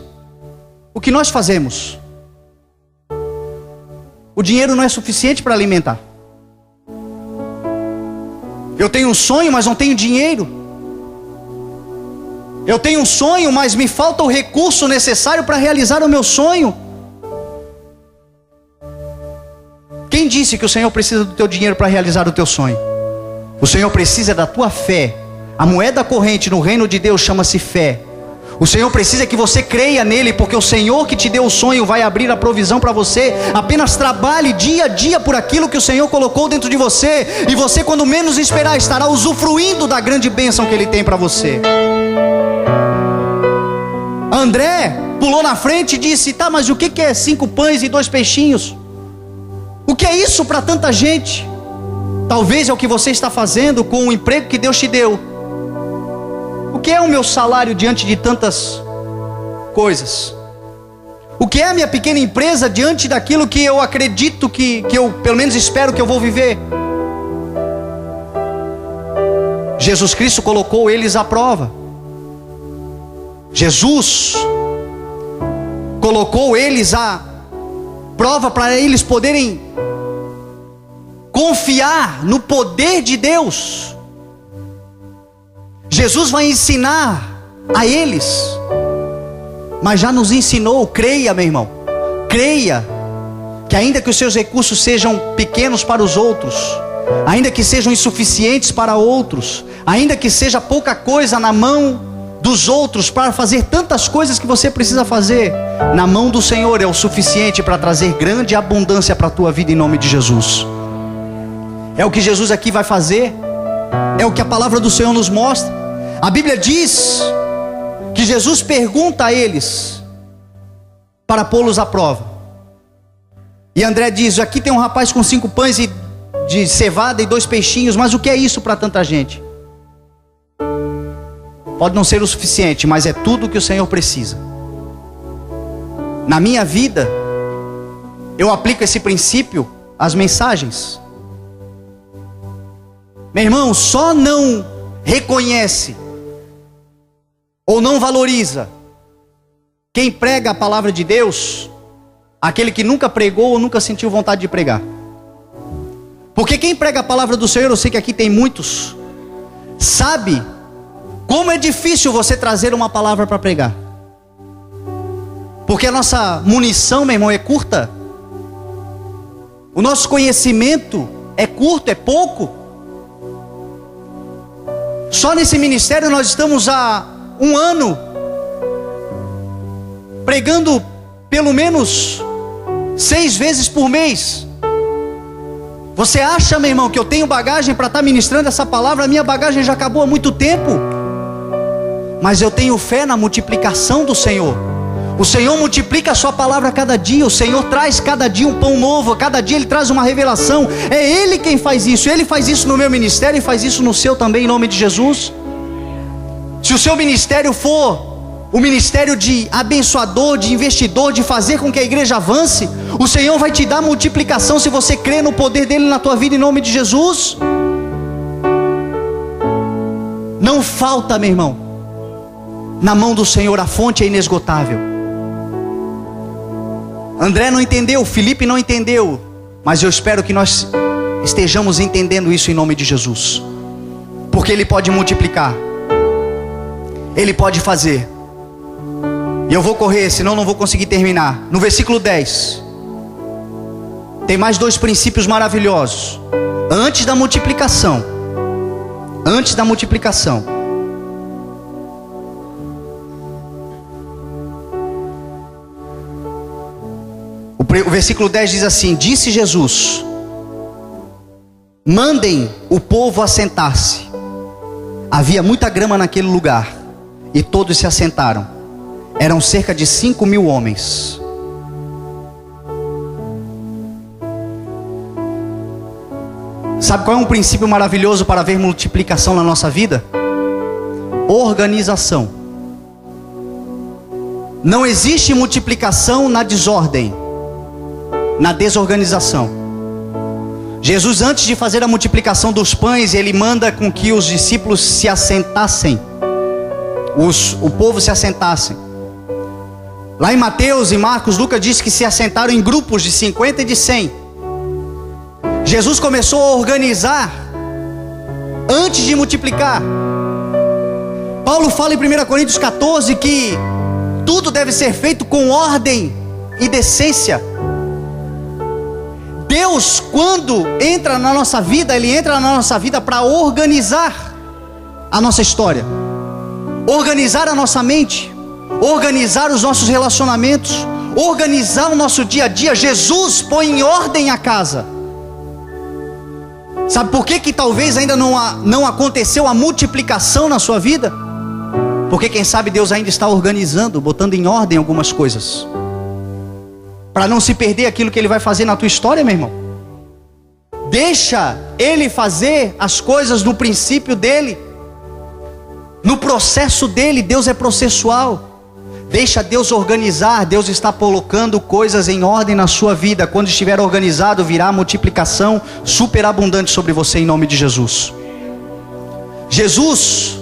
O que nós fazemos? O dinheiro não é suficiente para alimentar. Eu tenho um sonho, mas não tenho dinheiro. Eu tenho um sonho, mas me falta o recurso necessário para realizar o meu sonho. Quem Quem disse que o Senhor precisa do teu dinheiro para realizar o teu sonho? O Senhor precisa da tua fé. A moeda corrente no reino de Deus chama-se fé. O Senhor precisa que você creia nele, porque o Senhor que te deu o sonho vai abrir a provisão para você. Apenas trabalhe dia a dia por aquilo que o Senhor colocou dentro de você, e você, quando menos esperar, estará usufruindo da grande bênção que Ele tem para você. André pulou na frente e disse: tá, mas o que é 5 pães e 2 peixinhos? O que é isso para tanta gente? Talvez é o que você está fazendo com o emprego que Deus te deu. O que é o meu salário diante de tantas coisas? O que é a minha pequena empresa diante daquilo que eu acredito que eu, pelo menos espero que eu vou viver? Jesus Cristo colocou eles à prova. Jesus colocou eles à prova para eles poderem confiar no poder de Deus. Jesus vai ensinar a eles, mas já nos ensinou. Creia, meu irmão, creia que ainda que os seus recursos sejam pequenos para os outros, ainda que sejam insuficientes para outros, ainda que seja pouca coisa na mão dos outros para fazer tantas coisas que você precisa fazer, na mão do Senhor é o suficiente para trazer grande abundância para a tua vida, em nome de Jesus. É o que Jesus aqui vai fazer, é o que a palavra do Senhor nos mostra. A Bíblia diz que Jesus pergunta a eles para pô-los à prova. E André diz: aqui tem um rapaz com 5 pães de cevada e 2 peixinhos, mas o que é isso para tanta gente? Pode não ser o suficiente, mas é tudo o que o Senhor precisa. Na minha vida, eu aplico esse princípio às mensagens. Meu irmão, só não reconhece ou não valoriza quem prega a palavra de Deus aquele que nunca pregou ou nunca sentiu vontade de pregar. Porque quem prega a palavra do Senhor, eu sei que aqui tem muitos, sabe como é difícil você trazer uma palavra para pregar. Porque a nossa munição, meu irmão, é curta. O nosso conhecimento é curto, é pouco. Só nesse ministério nós estamos há 1 ano pregando pelo menos 6 vezes por mês. Você acha, meu irmão, que eu tenho bagagem para estar ministrando essa palavra? A minha bagagem já acabou há muito tempo. Mas eu tenho fé na multiplicação do Senhor. O Senhor multiplica a sua palavra a cada dia. O Senhor traz cada dia um pão novo. Cada dia Ele traz uma revelação. É Ele quem faz isso. Ele faz isso no meu ministério e faz isso no seu também, em nome de Jesus. Se o seu ministério for o ministério de abençoador, de investidor, de fazer com que a igreja avance, o Senhor vai te dar multiplicação se você crê no poder dEle na tua vida, em nome de Jesus. Não falta, meu irmão. Na mão do Senhor a fonte é inesgotável. André não entendeu, Felipe não entendeu, mas eu espero que nós estejamos entendendo isso em nome de Jesus. Porque Ele pode multiplicar, Ele pode fazer. E eu vou correr, senão não vou conseguir terminar. No versículo 10 tem mais 2 princípios maravilhosos. Antes da multiplicação, o versículo 10 diz assim: disse Jesus: mandem o povo assentar-se. Havia muita grama naquele lugar, e todos se assentaram. Eram cerca de 5.000 homens. Sabe qual é um princípio maravilhoso para ver multiplicação na nossa vida? Organização. Não existe multiplicação na desordem, na desorganização. Jesus, antes de fazer a multiplicação dos pães, Ele manda com que os discípulos se assentassem, o povo se assentassem. Lá em Mateus e Marcos, Lucas diz que se assentaram em grupos de 50 e de 100. Jesus começou a organizar antes de multiplicar. Paulo fala em 1 Coríntios 14 que tudo deve ser feito com ordem e decência. Deus, quando entra na nossa vida, Ele entra na nossa vida para organizar a nossa história, organizar a nossa mente, organizar os nossos relacionamentos, organizar o nosso dia a dia. Jesus põe em ordem a casa. Sabe por que talvez ainda não aconteceu a multiplicação na sua vida? Porque quem sabe Deus ainda está organizando, botando em ordem algumas coisas, para não se perder aquilo que Ele vai fazer na tua história, meu irmão. Deixa Ele fazer as coisas no princípio dEle, no processo dEle. Deus é processual. Deixa Deus organizar. Deus está colocando coisas em ordem na sua vida. Quando estiver organizado, virá a multiplicação superabundante sobre você, em nome de Jesus. Jesus,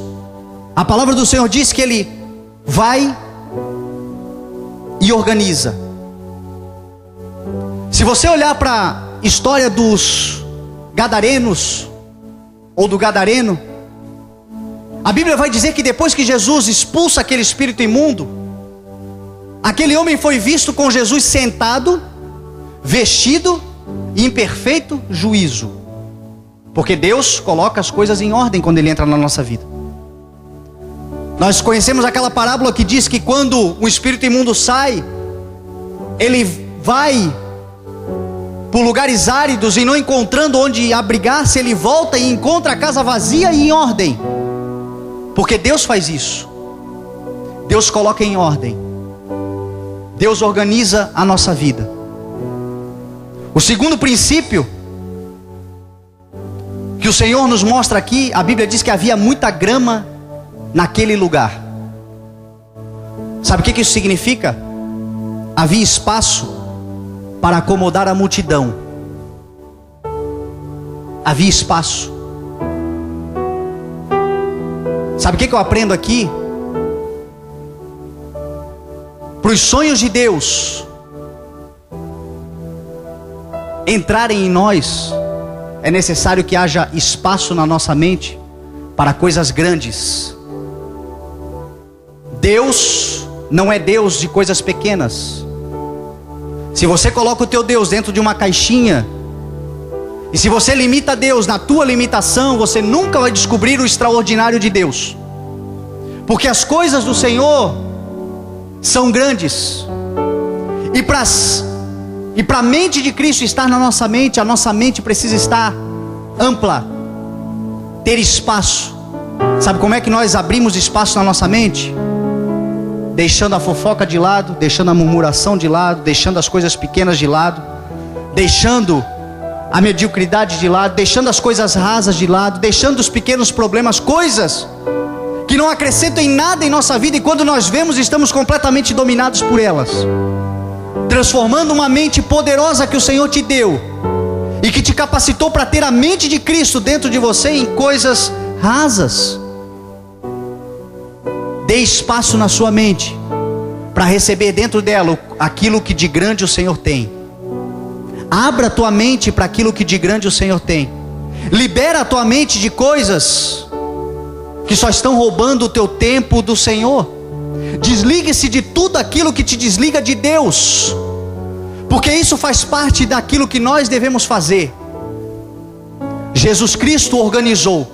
a palavra do Senhor diz que Ele vai e organiza. Se você olhar para a história dos Gadarenos, ou do Gadareno, a Bíblia vai dizer que depois que Jesus expulsa aquele espírito imundo, aquele homem foi visto com Jesus sentado, vestido e em perfeito juízo. Porque Deus coloca as coisas em ordem quando Ele entra na nossa vida. Nós conhecemos aquela parábola que diz que quando o espírito imundo sai, ele vai por lugares áridos e não encontrando onde abrigar-se, ele volta e encontra a casa vazia e em ordem. Porque Deus faz isso. Deus coloca em ordem. Deus organiza a nossa vida. O segundo princípio que o Senhor nos mostra aqui, a Bíblia diz que havia muita grama naquele lugar. Sabe o que isso significa? Havia espaço para acomodar a multidão. Havia espaço. Sabe o que eu aprendo aqui? Para os sonhos de Deus entrarem em nós, é necessário que haja espaço na nossa mente para coisas grandes. Deus não é Deus de coisas pequenas. Se você coloca o teu Deus dentro de uma caixinha, e se você limita Deus na tua limitação, você nunca vai descobrir o extraordinário de Deus. Porque as coisas do Senhor são grandes. E para a mente de Cristo estar na nossa mente, a nossa mente precisa estar ampla, ter espaço. Sabe como é que nós abrimos espaço na nossa mente? Deixando a fofoca de lado, deixando a murmuração de lado, deixando as coisas pequenas de lado, deixando a mediocridade de lado, deixando as coisas rasas de lado, deixando os pequenos problemas, coisas que não acrescentam em nada em nossa vida, e quando nós vemos, estamos completamente dominados por elas. Transformando uma mente poderosa que o Senhor te deu e que te capacitou para ter a mente de Cristo dentro de você, em coisas rasas. Dê espaço na sua mente para receber dentro dela aquilo que de grande o Senhor tem. Abra a tua mente para aquilo que de grande o Senhor tem. Libera a tua mente de coisas que só estão roubando o teu tempo do Senhor. Desligue-se de tudo aquilo que te desliga de Deus, porque isso faz parte daquilo que nós devemos fazer. Jesus Cristo organizou,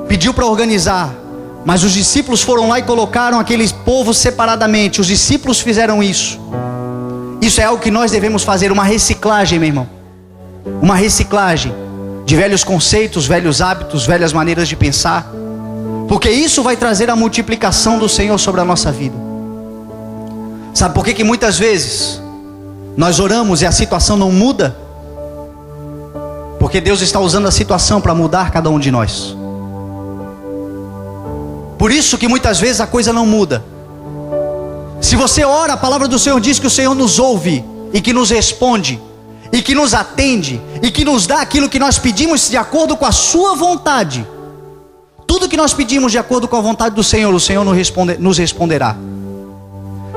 pediu para organizar, mas os discípulos foram lá e colocaram aquele povo separadamente. Os discípulos fizeram isso. Isso é algo que nós devemos fazer, uma reciclagem, meu irmão. Uma reciclagem de velhos conceitos, velhos hábitos, velhas maneiras de pensar, porque isso vai trazer a multiplicação do Senhor sobre a nossa vida. Sabe por que muitas vezes nós oramos e a situação não muda? Porque Deus está usando a situação para mudar cada um de nós. Por isso que muitas vezes a coisa não muda. Se você ora, a palavra do Senhor diz que o Senhor nos ouve e que nos responde e que nos atende e que nos dá aquilo que nós pedimos de acordo com a sua vontade. Tudo que nós pedimos de acordo com a vontade do Senhor, o Senhor nos responderá.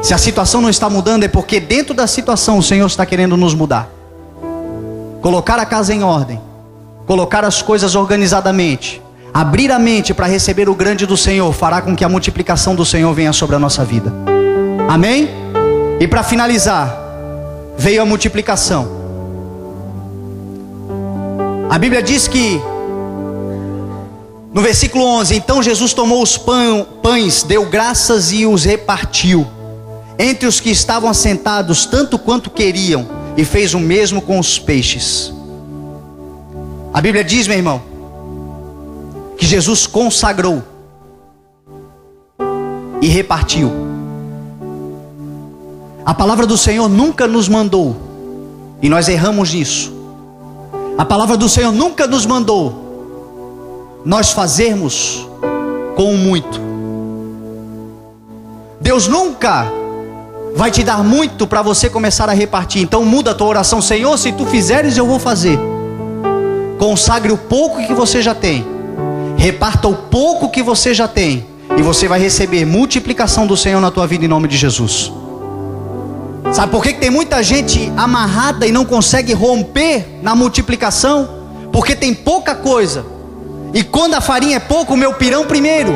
Se a situação não está mudando, é porque dentro da situação o Senhor está querendo nos mudar. Colocar a casa em ordem, colocar as coisas organizadamente, abrir a mente para receber o grande do Senhor, fará com que a multiplicação do Senhor venha sobre a nossa vida. Amém? E para finalizar, veio a multiplicação. A Bíblia diz que, no versículo 11, então Jesus tomou os pães, deu graças e os repartiu entre os que estavam assentados, tanto quanto queriam, e fez o mesmo com os peixes. A Bíblia diz, meu irmão, que Jesus consagrou e repartiu. A palavra do Senhor nunca nos mandou, e nós erramos nisso. A palavra do Senhor nunca nos mandou nós fazermos com o muito. Deus nunca vai te dar muito para você começar a repartir. Então muda a tua oração: Senhor, se tu fizeres, eu vou fazer. Consagre o pouco que você já tem, reparta o pouco que você já tem, e você vai receber multiplicação do Senhor na tua vida, em nome de Jesus. Sabe por que tem muita gente amarrada e não consegue romper na multiplicação? Porque tem pouca coisa, e quando a farinha é pouco, o meu pirão primeiro.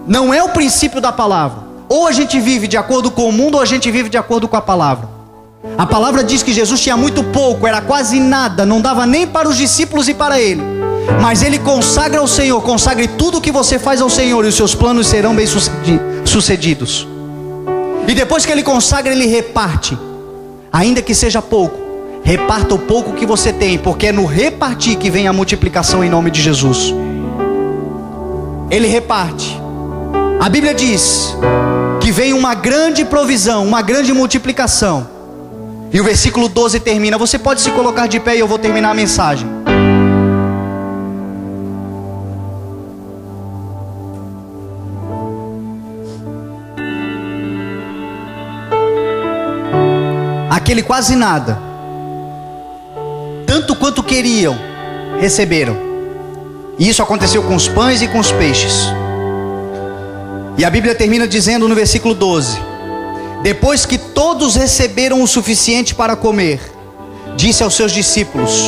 Não é o princípio da palavra. Ou a gente vive de acordo com o mundo, ou a gente vive de acordo com a palavra. A palavra diz que Jesus tinha muito pouco, era quase nada, não dava nem para os discípulos e para ele. Mas ele consagra ao Senhor. Consagre tudo o que você faz ao Senhor, e os seus planos serão bem sucedidos. E depois que ele consagra, ele reparte. Ainda que seja pouco, reparta o pouco que você tem, porque é no repartir que vem a multiplicação, em nome de Jesus. Ele reparte. A Bíblia diz que vem uma grande provisão, uma grande multiplicação. E o versículo 12 termina. Você pode se colocar de pé e eu vou terminar a mensagem. Aquele quase nada, tanto quanto queriam, receberam. E isso aconteceu com os pães e com os peixes. E a Bíblia termina dizendo no versículo 12: depois que todos receberam o suficiente para comer, disse aos seus discípulos: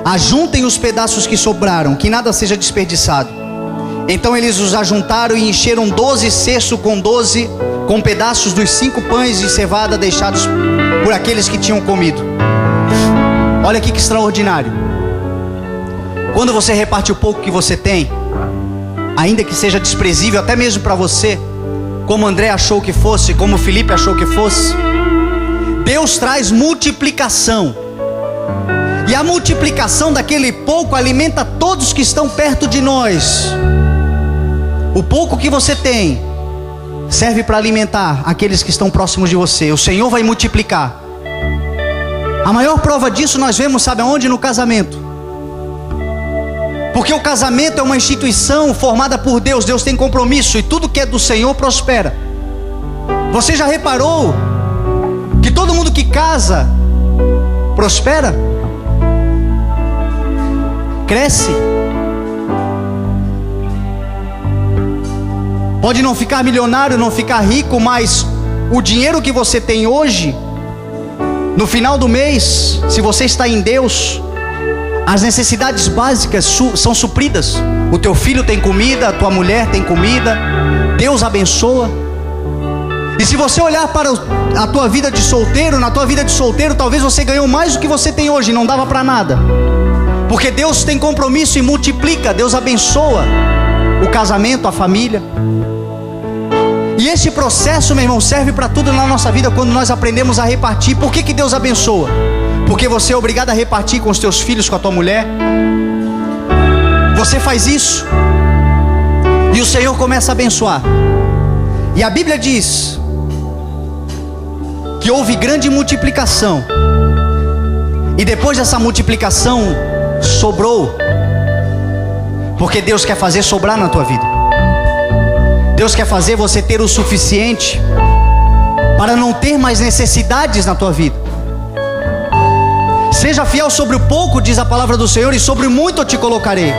ajuntem os pedaços que sobraram, que nada seja desperdiçado. Então eles os ajuntaram e encheram 12 cestos com pedaços dos 5 pães de cevada deixados por aqueles que tinham comido. Olha aqui que extraordinário. Quando você reparte o pouco que você tem, ainda que seja desprezível até mesmo para você, como André achou que fosse, como Felipe achou que fosse, Deus traz multiplicação. E a multiplicação daquele pouco alimenta todos que estão perto de nós. O pouco que você tem serve para alimentar aqueles que estão próximos de você. O Senhor vai multiplicar. A maior prova disso nós vemos, sabe aonde? No casamento. Porque o casamento é uma instituição formada por Deus. Deus tem compromisso, e tudo que é do Senhor prospera. Você já reparou que todo mundo que casa prospera? Cresce. Pode não ficar milionário, não ficar rico, mas o dinheiro que você tem hoje, no final do mês, se você está em Deus, as necessidades básicas são supridas. O teu filho tem comida, a tua mulher tem comida, Deus abençoa. E se você olhar para a tua vida de solteiro, na tua vida de solteiro, talvez você ganhou mais do que você tem hoje, não dava para nada. Porque Deus tem compromisso e multiplica, Deus abençoa o casamento, a família. E este processo, meu irmão, serve para tudo na nossa vida quando nós aprendemos a repartir. Por que Deus abençoa? Porque você é obrigado a repartir com os teus filhos, com a tua mulher. Você faz isso e o Senhor começa a abençoar. E a Bíblia diz que houve grande multiplicação. E depois dessa multiplicação sobrou. Porque Deus quer fazer sobrar na tua vida. Deus quer fazer você ter o suficiente para não ter mais necessidades na tua vida. Seja fiel sobre o pouco, diz a palavra do Senhor, e sobre o muito eu te colocarei.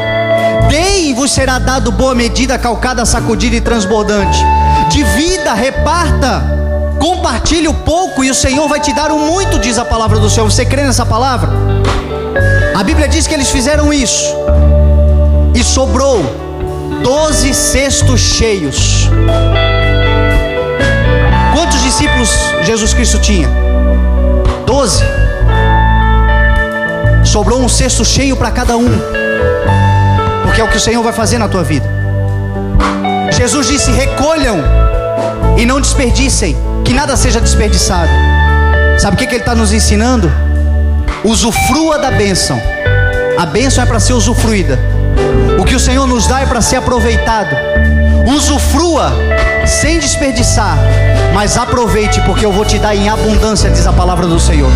Dei e vos será dado boa medida, calcada, sacudida e transbordante. Divida, reparta, compartilhe o pouco e o Senhor vai te dar o muito, diz a palavra do Senhor. Você crê nessa palavra? A Bíblia diz que eles fizeram isso e sobrou 12 cestos cheios. Quantos discípulos Jesus Cristo tinha? 12. sobrou um cesto cheio para cada um, porque é o que o Senhor vai fazer na tua vida. Jesus disse: recolham e não desperdicem, que nada seja desperdiçado. Sabe o que Ele está nos ensinando? Usufrua da bênção. A bênção é para ser usufruída. O que o Senhor nos dá é para ser aproveitado. Usufrua sem desperdiçar, mas aproveite, porque eu vou te dar em abundância, diz a palavra do Senhor.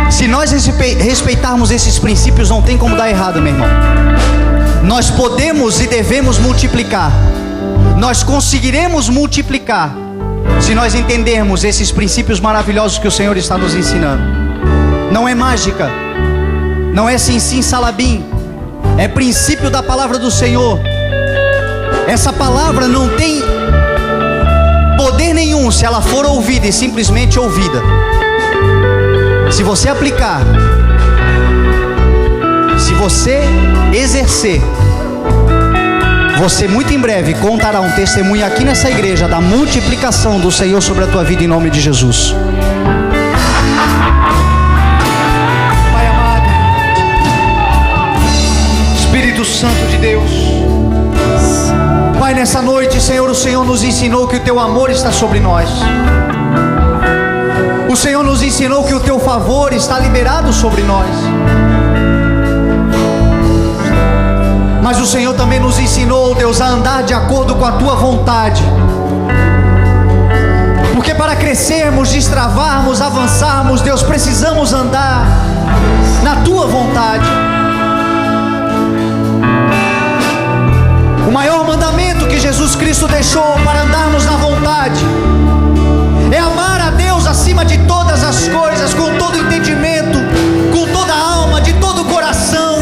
Se nós respeitarmos esses princípios, não tem como dar errado, meu irmão. Nós podemos e devemos multiplicar. Nós conseguiremos multiplicar se nós entendermos esses princípios maravilhosos que o Senhor está nos ensinando. Não é mágica, não é sim salabim, é princípio da palavra do Senhor. Essa palavra não tem poder nenhum se ela for ouvida e simplesmente ouvida. Se você aplicar, se você exercer, você muito em breve contará um testemunho aqui nessa igreja da multiplicação do Senhor sobre a tua vida, em nome de Jesus. Pai amado, Espírito Santo de Deus, Pai, nessa noite, Senhor, o Senhor nos ensinou que o Teu amor está sobre nós. O Senhor nos ensinou que o Teu favor está liberado sobre nós. Mas o Senhor também nos ensinou, Deus, a andar de acordo com a Tua vontade. Porque para crescermos, destravarmos, avançarmos, Deus, precisamos andar na Tua vontade. O maior mandamento que Jesus Cristo deixou para andarmos na vontade é amar a Deus acima de todas as coisas, com todo entendimento, com toda a alma, de todo o coração.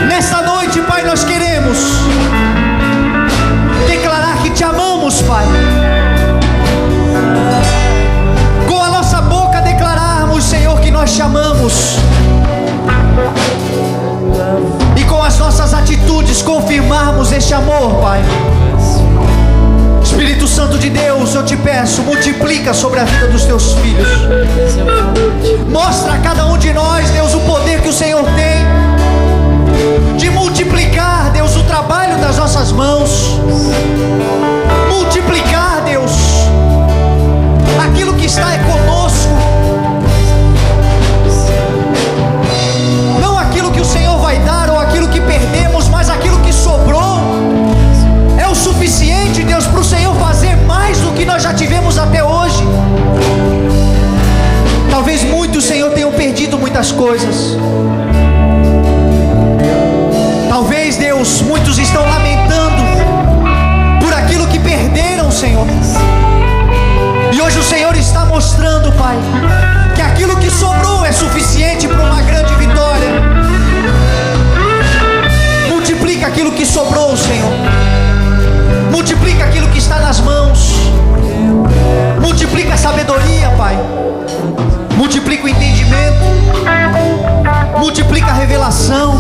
Nesta noite, Pai, nós queremos declarar que Te amamos, Pai. Com a nossa boca declararmos, Senhor, que nós Te amamos. E com as nossas atitudes confirmarmos este amor, Pai. Espírito Santo de Deus, eu Te peço, multiplica sobre a vida dos Teus filhos. Mostra a cada um de nós, Deus, o poder que o Senhor tem de multiplicar, Deus, o trabalho das nossas mãos. Multiplicar, Deus, aquilo que está conosco. Não aquilo que o Senhor vai dar ou aquilo que perdemos, mas aquilo que sobrou é o suficiente, Deus, para o Senhor fazer mais do que nós já tivemos até hoje. Talvez muitos, Senhor, tenham perdido muitas coisas. Talvez, Deus, muitos estão lamentando por aquilo que perderam, Senhor. E hoje o Senhor está mostrando, Pai, que aquilo que sobrou é suficiente para uma grande vitória. Multiplica aquilo que sobrou, Senhor. Multiplica aquilo que está nas mãos. Multiplica a sabedoria, Pai. Multiplica o entendimento. Multiplica a revelação.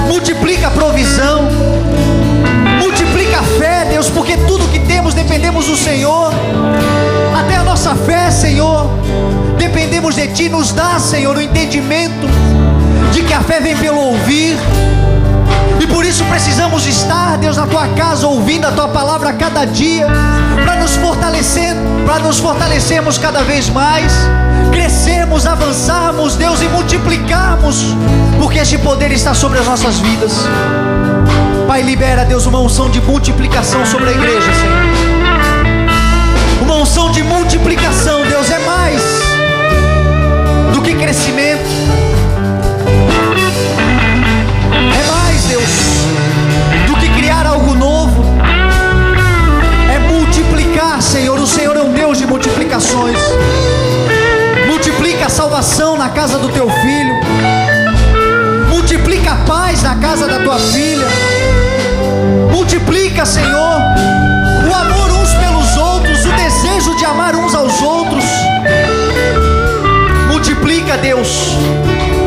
Multiplica a provisão. Multiplica a fé, Deus, porque tudo que temos dependemos do Senhor. Até a nossa fé, Senhor, dependemos de Ti. Nos dá, Senhor, o entendimento de que a fé vem pelo ouvir. E por isso precisamos estar, Deus, na Tua casa, ouvindo a Tua palavra a cada dia, para nos fortalecermos cada vez mais, crescermos, avançarmos, Deus, e multiplicarmos, porque este poder está sobre as nossas vidas. Pai, libera, Deus, uma unção de multiplicação sobre a igreja, Senhor. Uma unção de multiplicação, Deus, é mais do que crescimento. É mais, Deus, do que criar algo novo. É multiplicar, Senhor. O Senhor é um Deus de multiplicações. Multiplica a salvação na casa do Teu filho. Multiplica a paz na casa da Tua filha. Multiplica, Senhor, o amor uns pelos outros, o desejo de amar uns aos outros. Multiplica, Deus,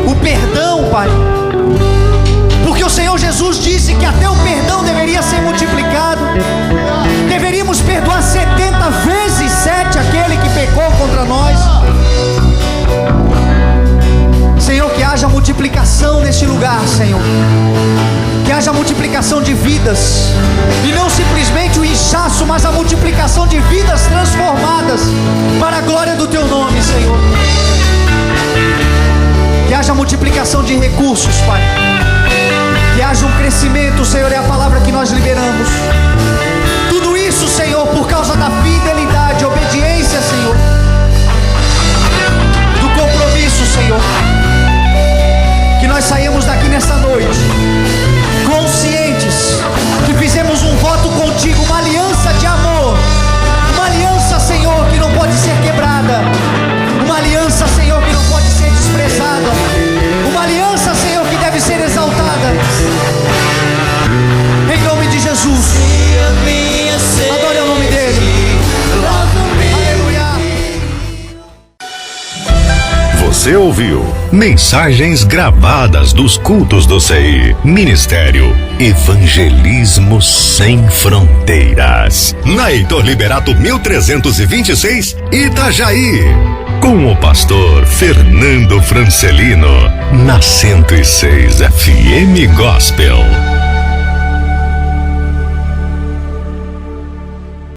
o perdão, Pai. Porque o Senhor Jesus disse que até o perdão deveria ser multiplicado. Deveríamos perdoar 70 vezes 7 aquele que pecou contra nós. multiplicação neste lugar, Senhor. Que haja multiplicação de vidas, e não simplesmente o inchaço, mas a multiplicação de vidas transformadas para a glória do Teu nome, Senhor. Que haja multiplicação de recursos, Pai. Que haja um crescimento, Senhor, é a palavra que nós liberamos. Tudo isso, Senhor, por causa da fidelidade, obediência, Senhor, do compromisso, Senhor. Que nós saímos daqui nesta noite conscientes que fizemos um voto contigo, uma aliança de amor, uma aliança, Senhor, que não pode ser quebrada, uma aliança, Senhor, que não pode ser desprezada, uma aliança, Senhor, que deve ser exaltada. Em nome de Jesus, adore o nome dele. Aleluia. Você ouviu mensagens gravadas dos cultos do CI. Ministério Evangelismo Sem Fronteiras. Na Heitor Liberato 1326, Itajaí. Com o pastor Fernando Francelino. Na 106 FM Gospel.